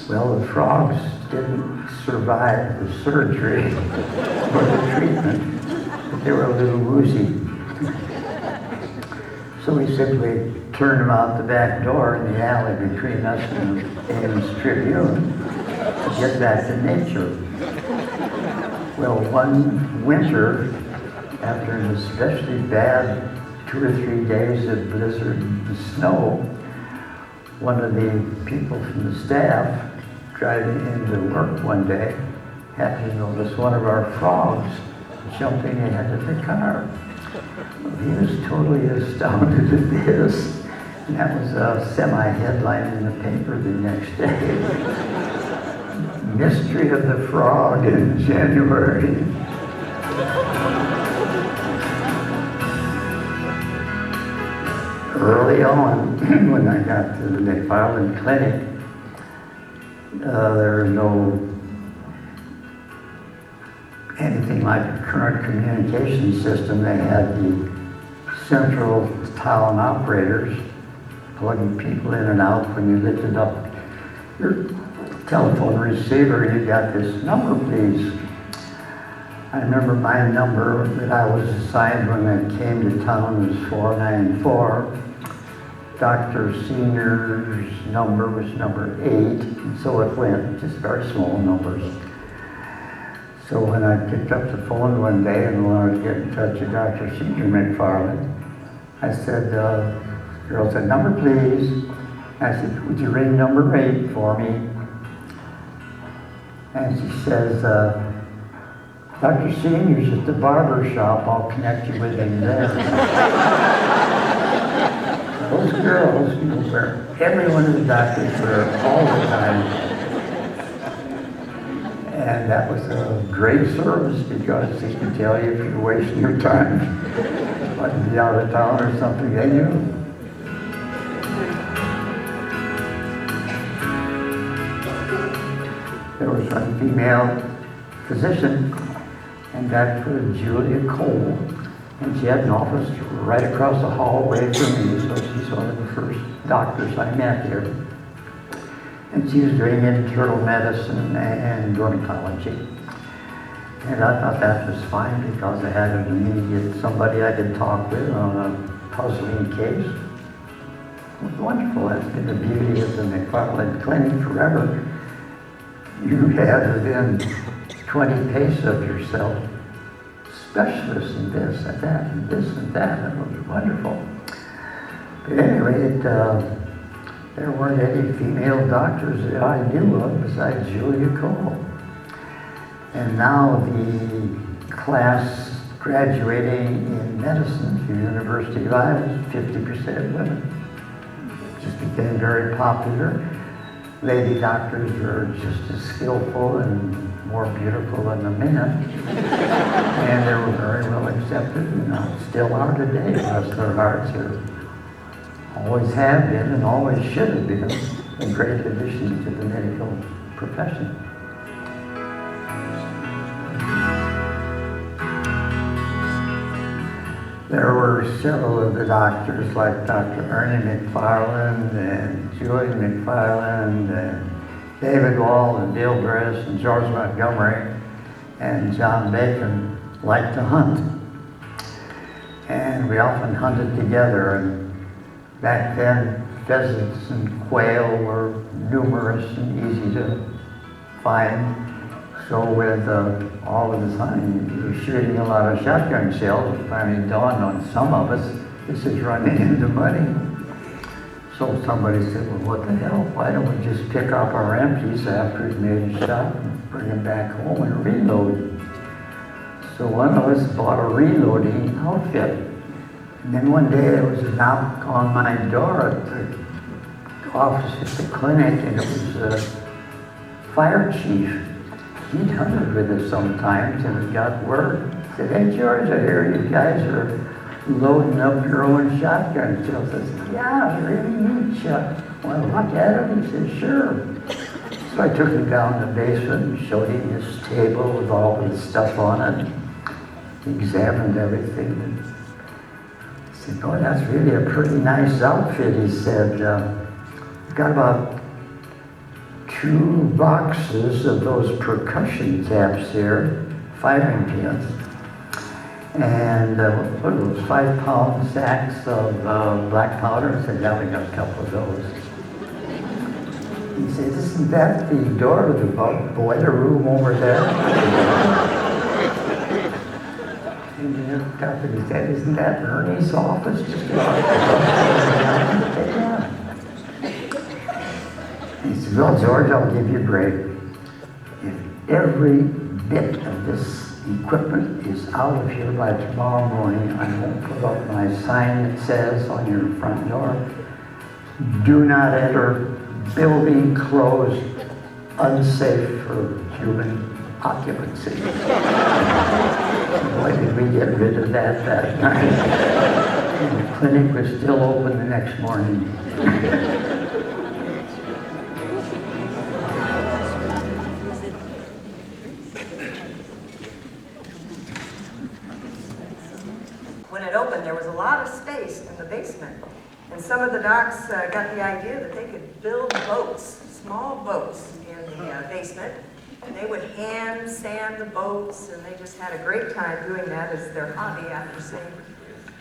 Well, the frogs didn't survive the surgery or the treatment, but they were a little woozy. So we simply turned them out the back door in the alley between us and the Ames Tribune to get back to nature. Well, one winter, after an especially bad 2 or 3 days of blizzard and snow, one of the people from the staff driving into work one day happened to notice one of our frogs jumping ahead of the car. He was totally astounded at this, and that was a semi-headline in the paper the next day. Mystery of the frog in January. Early on, when I got to the McFarland Clinic, there was no anything like a current communication system. They had the central town operators plugging people in and out. When you lifted up your telephone receiver, you got this number, please. I remember my number that I was assigned when I came to town was 494. Dr. Senior's number was number 8, and so it went, just very small numbers. So when I picked up the phone one day and wanted to get in touch with Dr. Senior McFarland, I said, girl said, number please. I said, would you ring number 8 for me? And she says, Dr. Senior's at the barber shop, I'll connect you with him there. Those girls, you know, where every one of the doctors were all the time. And that was a great service because they could tell you if you're wasting your time, like to be out of town or something, they knew. There was one female physician, and that was Julian Cole. And she had an office right across the hallway from me, so she's one of the first doctors I met here. And she was doing internal medicine and dermatology. And I thought that was fine because I had an immediate somebody I could talk with on a puzzling case. It was wonderful. That's been the beauty of the McFarland Clinic forever. You had within 20 paces of yourself specialists in this and that and this and that. It was wonderful. But anyway, there weren't any female doctors that I knew of besides Julia Cole. And now the class graduating in medicine from the University of Iowa is 50% women. It just became very popular. Lady doctors are just as skillful and more beautiful than the men. And they were very well accepted, and still are today. Bless their hearts. They always have been and always should have been a great addition to the medical profession. There were several of the doctors, like Dr. Ernie McFarland and Julian McFarland and David Wall and Bill Briss and George Montgomery and John Bacon liked to hunt. And we often hunted together. And back then, pheasants and quail were numerous and easy to find. So with all of the time, we were shooting a lot of shotgun shells. It finally dawned on some of us, this is running into money. So somebody said, well, what the hell? Why don't we just pick up our empties after we've made a shot and bring them back home and reload? So one of us bought a reloading outfit. And then one day there was a knock on my door at the office at the clinic, and it was the fire chief. He'd hunted with us sometimes, and we got word. He said, hey, George, I hear you guys are loading up your own shotgun shells. I said, yeah, really neat, Chuck. Want to look at it? He said, sure. So I took him down to the basement and showed him this table with all of the stuff on it. He examined everything. And I said, oh, that's really a pretty nice outfit. He said, we've got about 2 boxes of those percussion taps here, firing pins, and what are those 5-pound sacks of black powder? I said, yeah, we got a couple of those. He said, isn't that the door to the boiler room over there? And he looked up and he said, isn't that Ernie's office? Just yeah. He said, well, George, I'll give you a break. If every bit of this equipment is out of here by tomorrow morning, I won't put up my sign that says on your front door, do not enter, building closed, unsafe for human occupancy. Boy, did we get rid of that night. And the clinic was still open the next morning. When it opened, there was a lot of space in the basement. And some of the docs got the idea that they could build boats, small boats in the basement. And they would hand sand the boats, and they just had a great time doing that as their hobby after seeing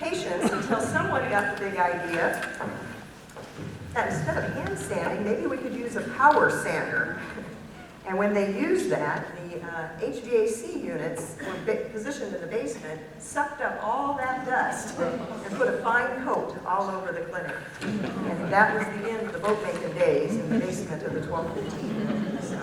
patients, until someone got the big idea that instead of hand sanding, maybe we could use a power sander. And when they used that, the HVAC units were positioned in the basement, sucked up all that dust, and put a fine coat all over the clinic. And that was the end of the boat-making days in the basement of the 1215. So,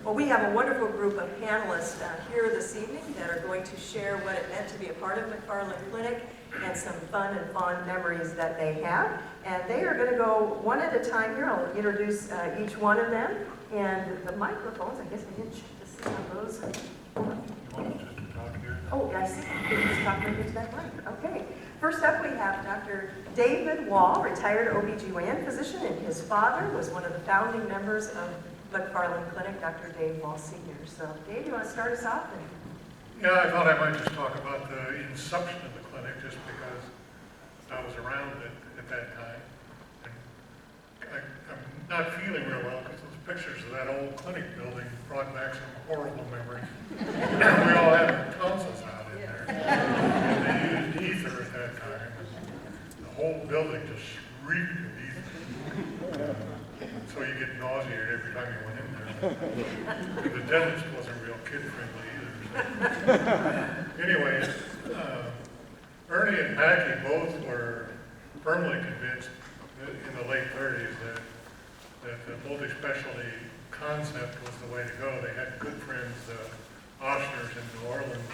well, we have a wonderful group of panelists here this evening that are going to share what it meant to be a part of McFarland Clinic and some fun and fond memories that they have. And they are going to go one at a time here. I'll introduce each one of them. And the microphones, I guess I didn't check to see on those. Oh, I see. Just talk right into that mic. Okay. First up, we have Dr. David Wall, retired OBGYN physician, and his father was one of the founding members of McFarland Clinic, Dr. Dave Wall Sr. So, Dave, you want to start us off? Yeah, I thought I might just talk about the inception of the clinic, just because I was around at that time. And I'm not feeling real well because those pictures of that old clinic building brought back some horrible memories. We all had tonsils out in there. And they used ether at that time. And the whole building just reeked of ether. So you get nauseated every time you went in there. And the dentist wasn't real kid-friendly either. So. Anyway, Ernie and Packy both were firmly convinced in the late 30s that the multi-specialty concept was the way to go. They had good friends, Oshners in New Orleans,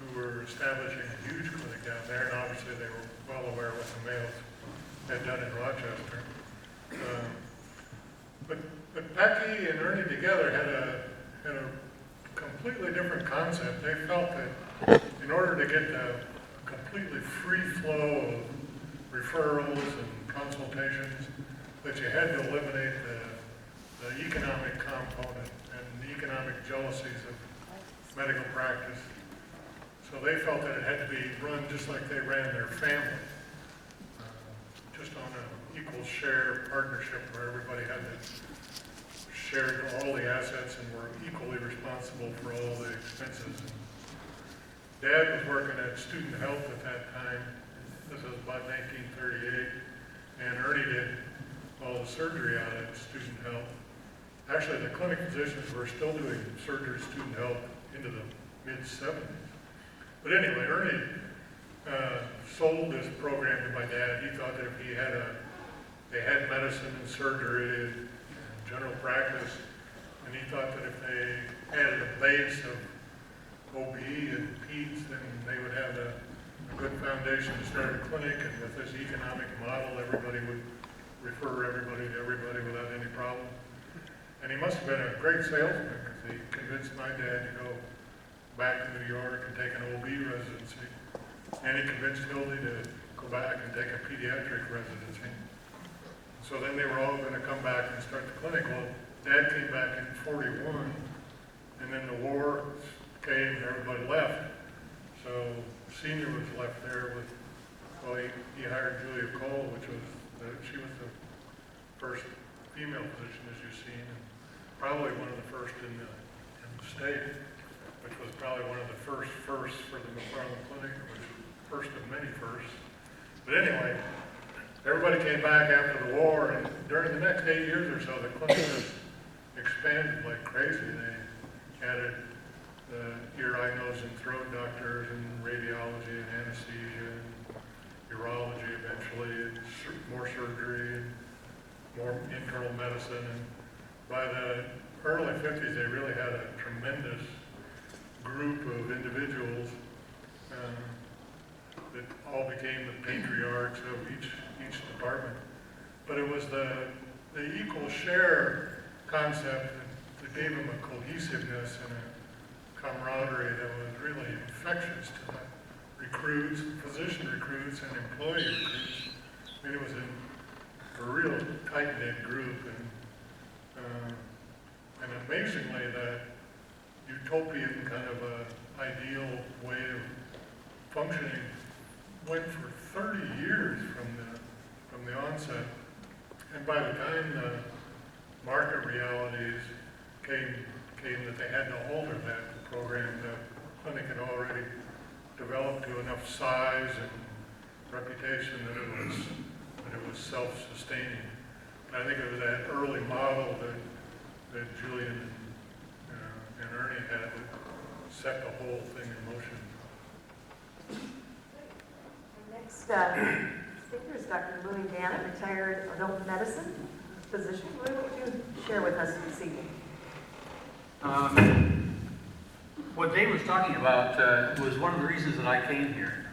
who were establishing a huge clinic down there, and obviously they were well aware of what the Mayos had done in Rochester. But Packy and Ernie together had had a completely different concept. They felt that in order to get the completely free flow of referrals and consultations, that you had to eliminate the economic component and the economic jealousies of medical practice. So they felt that it had to be run just like they ran their family, just on an equal share partnership where everybody had shared all the assets and were equally responsible for all the expenses. Dad was working at student health at that time. This was about 1938, and Ernie did all the surgery out at student health. Actually, the clinic physicians were still doing surgery at student health into the mid-70s. But anyway, Ernie sold this program to my dad. He thought that if they had medicine and surgery and general practice, and he thought that if they added a base of OB and peds, then they would have a good foundation to start a clinic, and with this economic model, everybody would refer everybody to everybody without any problem. And he must have been a great salesman, because he convinced my dad to go back to New York and take an OB residency. And he convinced Hildy to go back and take a pediatric residency. So then they were all going to come back and start the clinic. Well, Dad came back in 41, and then the war came and everybody left. So Senior was left there with, well, he hired Julia Cole, she was the first female physician, as you've seen, and probably one of the first in the state, which was probably one of the firsts for the McFarland Clinic, which was first of many firsts. But anyway, everybody came back after the war, and during the next 8 years or so, the clinic just expanded like crazy. They added ear, eye, nose, and throat doctors, and radiology, and anesthesia, and urology eventually, and more surgery, and more internal medicine. And by the early 50s, they really had a tremendous group of individuals that all became the patriarchs of each department. But it was the equal share concept that gave them a cohesiveness and a camaraderie that was really infectious to the recruits, physician recruits, and employee recruits. I mean, it was a real tight-knit group, and amazingly, that utopian kind of ideal way of functioning went for 30 years from the onset. And by the time the market realities came that they had to alter that program, the clinic had already developed to enough size and reputation that it was self-sustaining. And I think it was that early model that Julian and Ernie had that set the whole thing in motion. Our next speaker is Dr. Louis Gannon, retired adult medicine physician. What would you share with us this evening? What Dave was talking about was one of the reasons that I came here.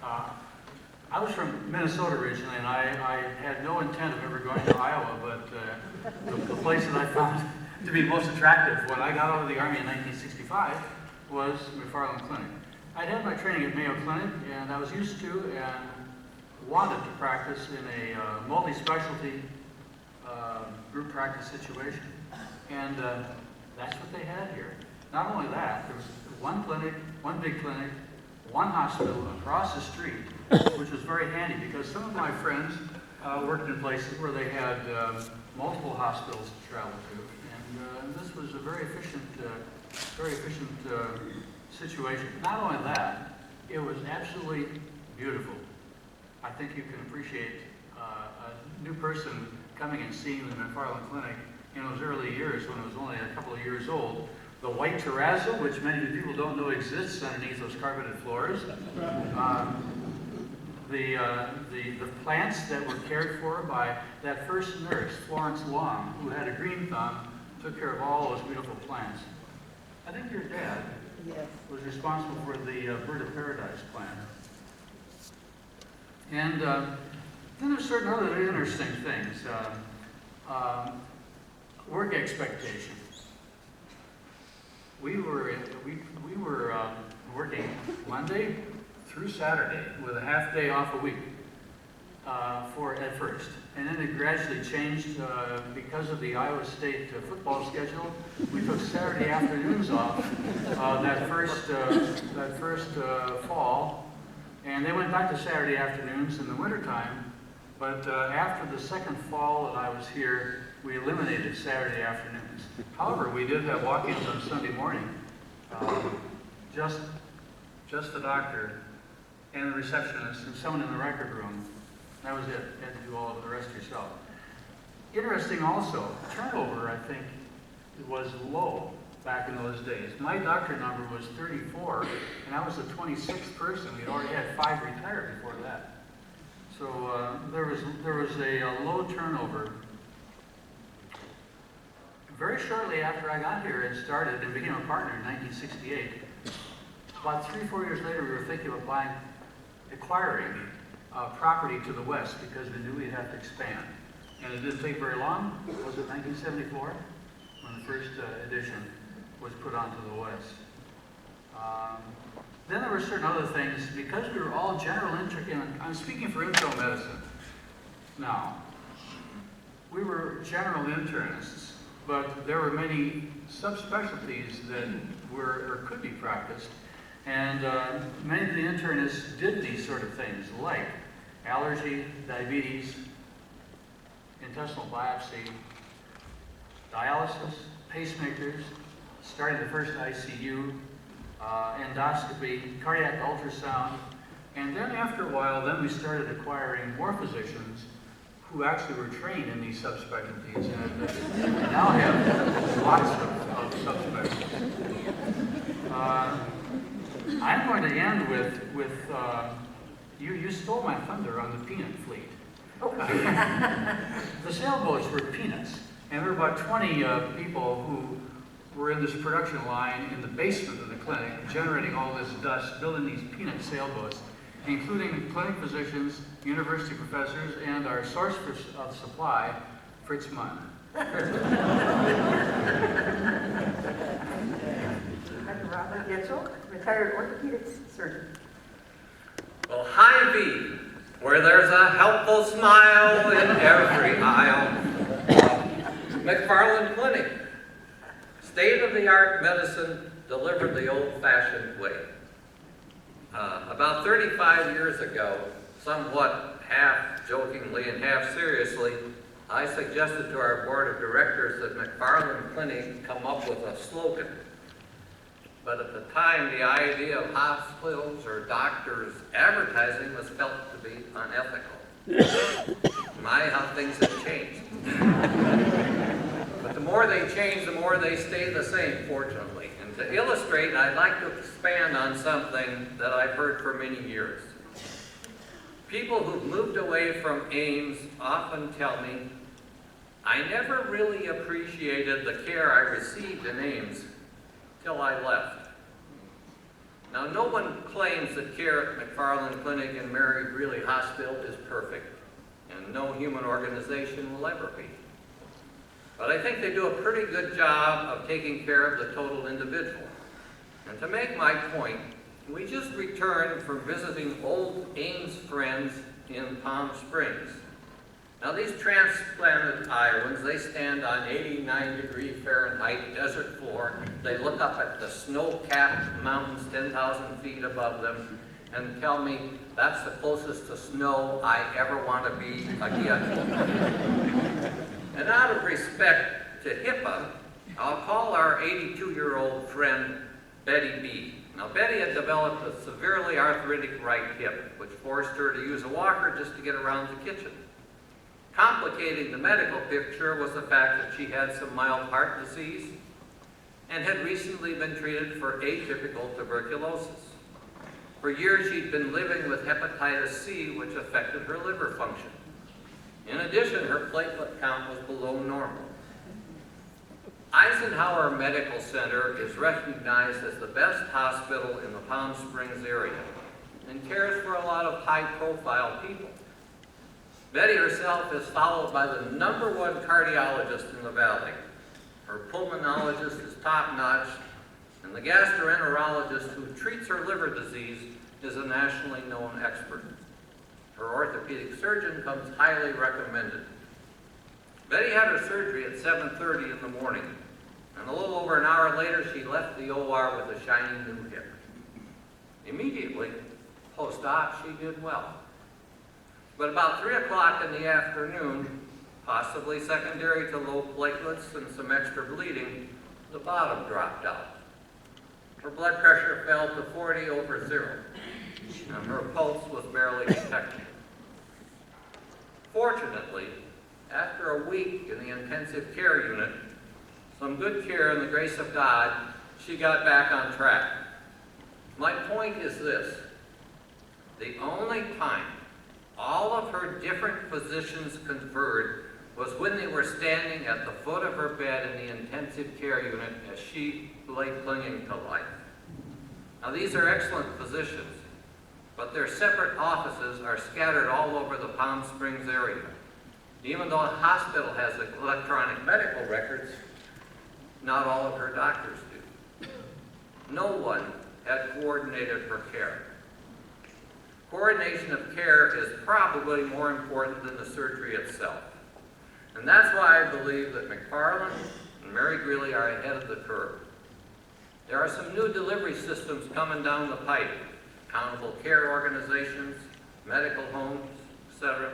I was from Minnesota originally, and I had no intent of ever going to Iowa, but the place that I found to be most attractive when I got out of the Army in 1965 was McFarland Clinic. I'd had my training at Mayo Clinic, and I was used to and wanted to practice in a multi-specialty group practice situation. And that's what they had here. Not only that, there was one clinic, one big clinic, one hospital across the street, which was very handy because some of my friends worked in places where they had multiple hospitals to travel to. And this was a very efficient situation. Not only that, it was absolutely beautiful. I think you can appreciate a new person coming and seeing the McFarland Clinic in those early years when it was only a couple of years old. The white terrazzo, which many people don't know exists underneath those carpeted floors. The plants that were cared for by that first nurse, Florence Long, who had a green thumb, took care of all those beautiful plants. I think your dad was responsible for the Bird of Paradise plant. And then there's certain other interesting things. Work expectations. Monday through Saturday with a half day off a week at first. And then it gradually changed because of the Iowa State football schedule. We took Saturday afternoons off that first fall, and they went back to Saturday afternoons in the wintertime. But after the second fall that I was here, we eliminated Saturday afternoons. However, we did have walk-ins on Sunday morning. Just the doctor and the receptionist and someone in the record room. That was it. You had to do all of the rest yourself. Interesting also, turnover, I think, was low back in those days. My doctor number was 34, and I was the 26th person. We'd already had 5 retire before that. So there was a low turnover. Very shortly after I got here and started and became a partner in 1968, about 3 or 4 years later, we were thinking of acquiring property to the west because we knew we'd have to expand. And it didn't take very long. Was it 1974 when the first edition was put onto the west? Then there were certain other things, because we were all general I'm speaking for internal medicine now. We were general internists, but there were many subspecialties that were or could be practiced. And many of the internists did these sort of things, like allergy, diabetes, intestinal biopsy, dialysis, pacemakers, starting the first ICU, endoscopy, cardiac ultrasound, and then after a while, then we started acquiring more physicians who actually were trained in these subspecialties, and we now have lots of subspecialties. I'm going to end with you stole my thunder on the peanut fleet. The sailboats were peanuts, and there were about 20 people who were in this production line in the basement of the clinic, generating all this dust, building these peanut sailboats, including clinic physicians, university professors, and our source of supply, Fritz Munn. Dr. Robert Gitchell, retired orthopedic surgeon. Well, Hy-Vee, where there's a helpful smile in every aisle. McFarland Clinic, state-of-the-art medicine delivered the old-fashioned way. About 35 years ago, somewhat half jokingly and half seriously, I suggested to our board of directors that McFarland Clinic come up with a slogan. But at the time, the idea of hospitals or doctors advertising was felt to be unethical. My, how things have changed. But the more they change, the more they stay the same, fortunately. And to illustrate, I'd like to expand on something that I've heard for many years. People who've moved away from Ames often tell me, I never really appreciated the care I received in Ames till I left. Now, no one claims that care at McFarland Clinic and Mary Greeley Hospital is perfect, and no human organization will ever be. But I think they do a pretty good job of taking care of the total individual. And to make my point, we just returned from visiting old Ames friends in Palm Springs. Now, these transplanted Iowans, they stand on 89-degree Fahrenheit desert floor. They look up at the snow-capped mountains 10,000 feet above them and tell me that's the closest to snow I ever want to be again. And out of respect to HIPAA, I'll call our 82-year-old friend Betty B. Now, Betty had developed a severely arthritic right hip, which forced her to use a walker just to get around the kitchen. Complicating the medical picture was the fact that she had some mild heart disease and had recently been treated for atypical tuberculosis. For years, she'd been living with hepatitis C, which affected her liver function. In addition, her platelet count was below normal. Eisenhower Medical Center is recognized as the best hospital in the Palm Springs area and cares for a lot of high-profile people. Betty herself is followed by the #1 cardiologist in the valley. Her pulmonologist is top-notch, and the gastroenterologist who treats her liver disease is a nationally known expert. Her orthopedic surgeon comes highly recommended. Betty had her surgery at 7:30 in the morning, and a little over an hour later she left the OR with a shiny new hip. Immediately, post-op, she did well. But about 3 o'clock in the afternoon, possibly secondary to low platelets and some extra bleeding, the bottom dropped out. Her blood pressure fell to 40/0, and her pulse was barely detectable. Fortunately, after a week in the intensive care unit, some good care and the grace of God, she got back on track. My point is this: the only time all of her different physicians conferred was when they were standing at the foot of her bed in the intensive care unit as she lay clinging to life. Now, these are excellent physicians, but their separate offices are scattered all over the Palm Springs area. Even though a hospital has electronic medical records, not all of her doctors do. No one had coordinated her care. Coordination of care is probably more important than the surgery itself. And that's why I believe that McFarland and Mary Greeley are ahead of the curve. There are some new delivery systems coming down the pipe: accountable care organizations, medical homes, etc.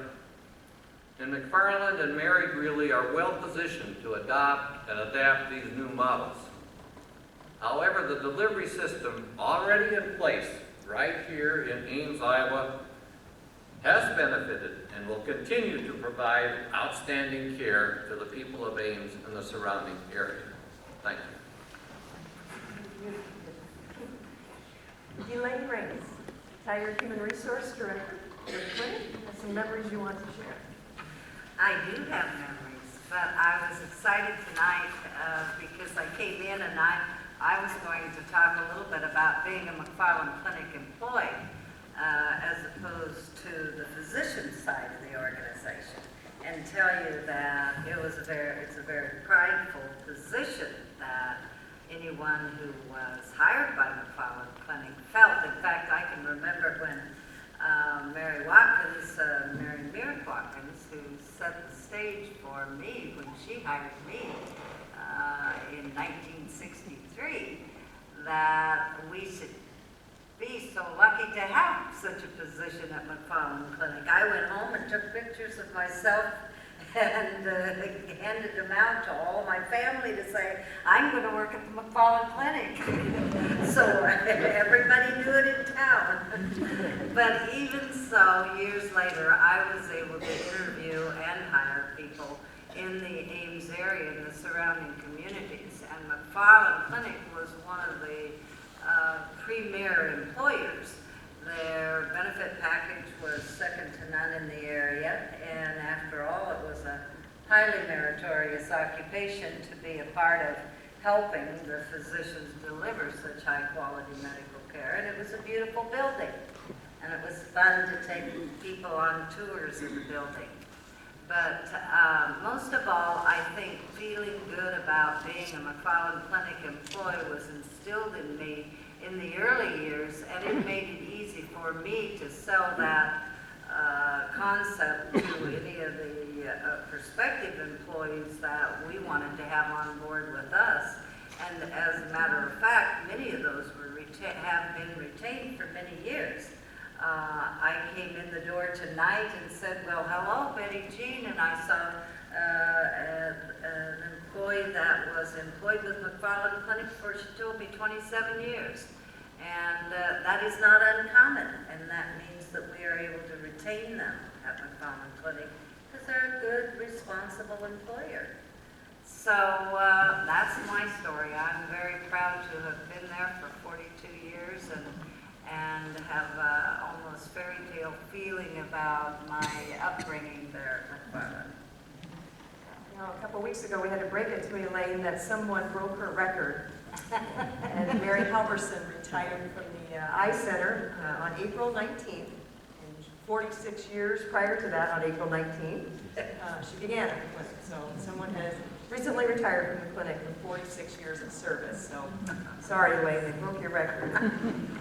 And McFarland and Mary Greeley are well positioned to adopt and adapt these new models. However, the delivery system already in place right here in Ames, Iowa, has benefited and will continue to provide outstanding care to the people of Ames and the surrounding area. Thank you. Elaine Raines, retired Human Resource Director for the clinic, has some memories you want to share. I do have memories, but I was excited tonight because I came in and I was going to talk a little bit about being a McFarland Clinic employee as opposed to the physician side of the organization, and tell you that it's a very prideful position that anyone who was hired by McFarland Clinic felt. In fact, I can remember when Mary Watkins, who set the stage for me when she hired me in 1963, that we should be so lucky to have such a position at McFarland Clinic. I went home and took pictures of myself and handed them out to all my family to say, I'm going to work at the McFarland Clinic. So everybody knew it in town. But even so, years later, I was able to interview and hire people in the Ames area and the surrounding communities. And McFarland Clinic was one of the premier employers. Their benefit package was second to none in the area, and after all, it was a highly meritorious occupation to be a part of helping the physicians deliver such high-quality medical care. And it was a beautiful building, and it was fun to take people on tours in the building. But most of all, I think feeling good about being a McFarland Clinic employee was instilled in me in the early years, and it made it easy for me to sell that concept to any of the prospective employees that we wanted to have on board with us. And as a matter of fact, many of those have been retained for many years. I came in the door tonight and said, well, hello, Betty Jean, and I saw an employee that was employed with McFarland Clinic for, she told me, 27 years. And that is not uncommon, and that means that we are able to retain them at McFarland Clinic because they're a good, responsible employer. So that's my story. I'm very proud to have been there for 42 years and have almost fairy tale feeling about my upbringing there at McFarland. A couple weeks ago, we had to break it to Elaine that someone broke her record. And Mary Halverson retired from the Eye Center on April 19th. And 46 years prior to that, on April 19th, she began at the clinic. So someone has recently retired from the clinic with 46 years of service. So, sorry, Elaine, they broke your record.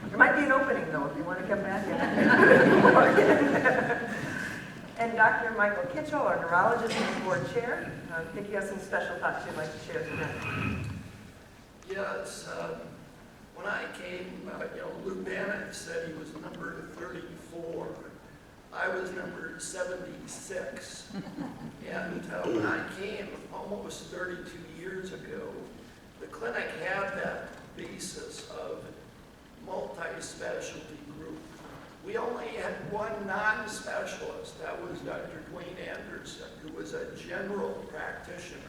There might be an opening, though, if you want to come back. And Dr. Michael Kitchell, our neurologist and board chair. I think you have some special thoughts you'd like to share tonight. Yes, when I came, Lou Bannock said he was number 34. I was number 76. And when I came almost 32 years ago, the clinic had that basis of multi-specialty group. We only had one non-specialist, that was Dr. Dwayne Anderson, who was a general practitioner.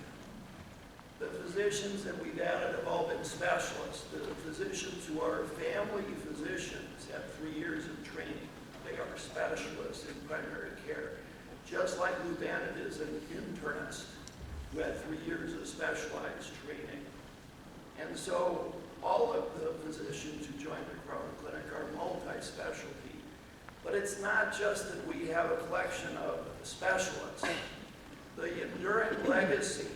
The physicians that we've added have all been specialists. The physicians who are family physicians have 3 years of training. They are specialists in primary care. Just like Lou Bannock is an internist who had 3 years of specialized training. And so all of the physicians who join the McFarland Clinic are multi-specialty. But it's not just that we have a collection of specialists. The enduring legacy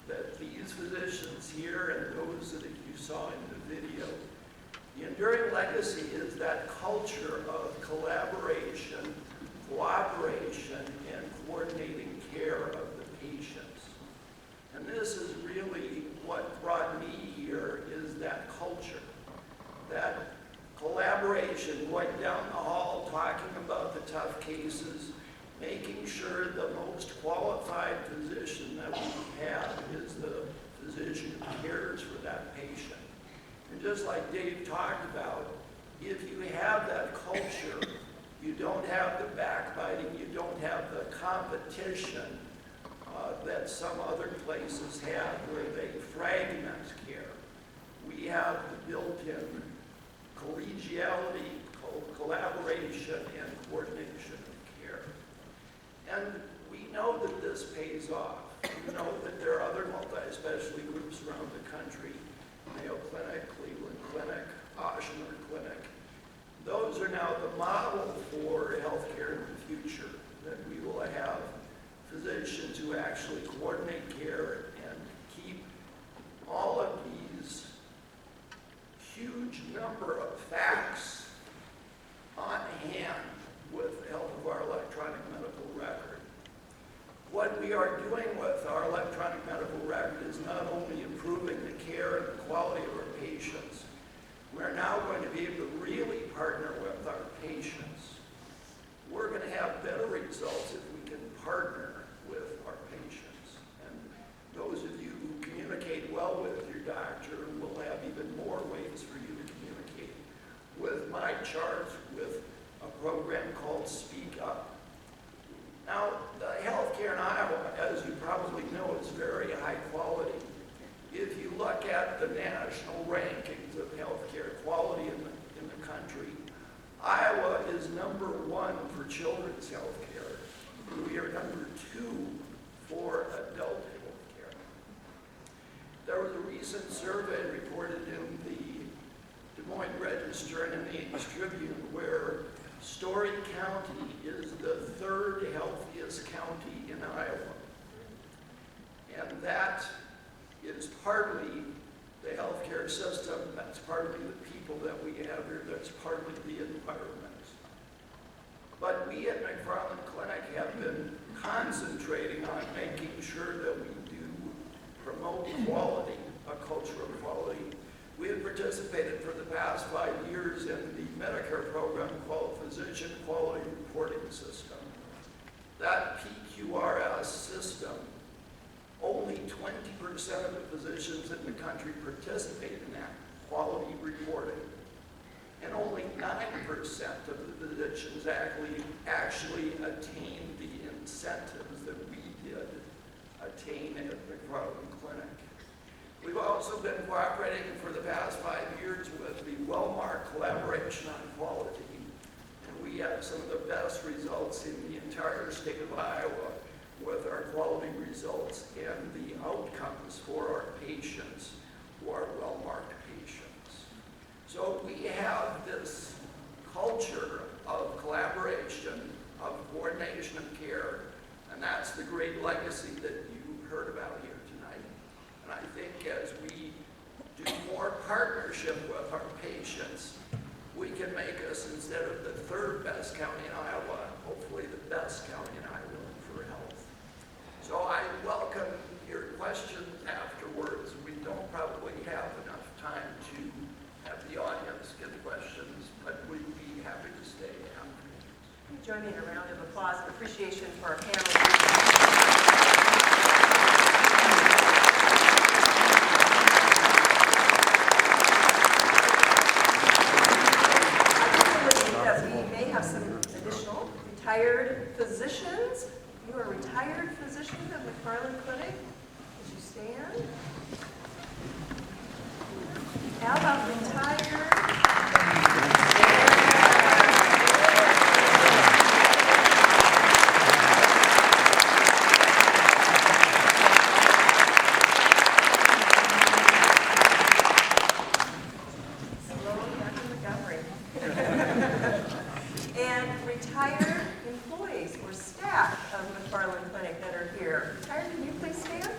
that these physicians here and those that you saw in the video, the enduring legacy is that culture of collaboration, cooperation, and coordinating care of the patients. And this is really what brought me here, is that culture, that collaboration, going down the hall, talking about the tough cases, making sure the most qualified physician that we have is the physician who cares for that patient. And just like Dave talked about, if you have that culture, you don't have the backbiting, you don't have the competition that some other places have where they fragment care. We have the built-in collegiality, collaboration, and coordination of care. And we know that this pays off. We know that there are other multi-specialty groups around the country, Mayo Clinic, Cleveland Clinic, Oshner Clinic. Those are now the model for healthcare in the future, that we will have physicians who actually coordinate care and keep all of these huge number of facts on hand with the help of our electronic medical record. What we are doing with our electronic medical record is not only improving the care and the quality of our patients, we're now going to be able to really partner with our patients. We're going to have better results if we can partner with our patients. And those of you who communicate well with your doctor will have even more ways for you to communicate with my charts, with a program called Speak Up. Now, the healthcare in Iowa, as you probably know, is very high quality. If you look at the national rankings of healthcare quality in the country, Iowa is #1 for children's health care. We are #2 for adult health care. There was a recent survey reported in the Des Moines Register and in the Ames Tribune where Story County is the 3rd healthiest county in Iowa. And that is partly the healthcare system, that's partly the people that we have here, that's partly the environment. But we at McFarland Clinic have been concentrating on making sure that we do promote quality, a culture of quality. We have participated for the past 5 years in the Medicare program called Physician Quality Reporting System. That PQRS system, only 20% of the physicians in the country participate in that quality reporting. And only 9% of the physicians actually attain the incentives that we did attain at McFarland Clinic. We've also been cooperating for the past 5 years with the Wellmark Collaboration on Quality. And we have some of the best results in the entire state of Iowa with our quality results and the outcomes for our patients who are well-marked patients. So we have this culture of collaboration, of coordination of care, and that's the great legacy that you heard about here tonight. our partnership with our patients, we can make us, instead of the third best county in Iowa, hopefully the best county in Iowa for health. So I welcome your questions afterwards. We don't probably have enough time to have the audience get questions, but we'd be happy to stay after. Join me in a round of applause and appreciation for our panel. We may have some additional retired physicians. You are retired physicians at McFarland Clinic. Would you stand? How about retired? And retired employees or staff of McFarland Clinic that are here. Retired, can you please stand?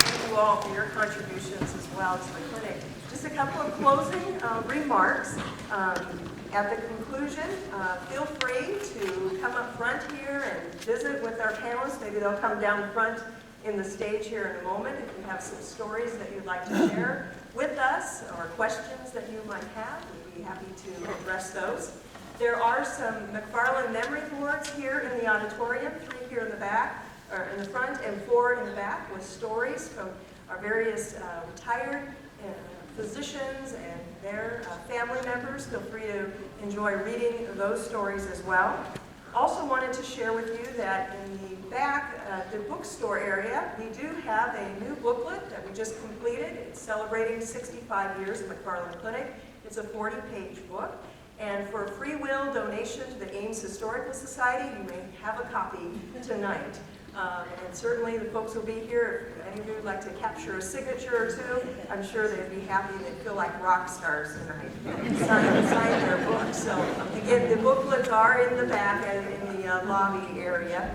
Thank you all for your contributions as well to the clinic. Just a couple of closing remarks. At the conclusion, feel free to come up front here and visit with our panelists. Maybe they'll come down front in the stage here in a moment if you have some stories that you'd like to share with us or questions that you might have. We'd be happy to address those. There are some McFarland memory boards here in the auditorium, 3 here in the back, or in the front, and 4 in the back with stories from our various retired physicians and their family members. Feel free to enjoy reading those stories as well. Also wanted to share with you that in the back, the bookstore area, we do have a new booklet that we just completed. It's celebrating 65 years of McFarland Clinic. It's a 40-page book. And for a free will donation to the Ames Historical Society, you may have a copy tonight. And certainly the folks will be here. If any of you would like to capture a signature or two, I'm sure they'd be happy. They'd feel like rock stars tonight. Sign their book. So again, the booklets are in the back and in the lobby area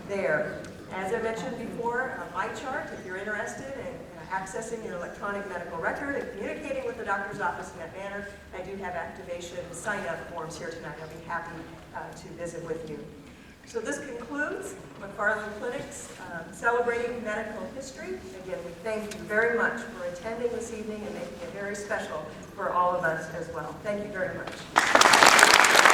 there. As I mentioned before, my chart, if you're interested in accessing your electronic medical record and communicating with the doctor's office in that manner, I do have activation sign-up forms here tonight. I'll be happy to visit with you. So this concludes McFarland Clinic's Celebrating Medical History. Again, we thank you very much for attending this evening and making it very special for all of us as well. Thank you very much.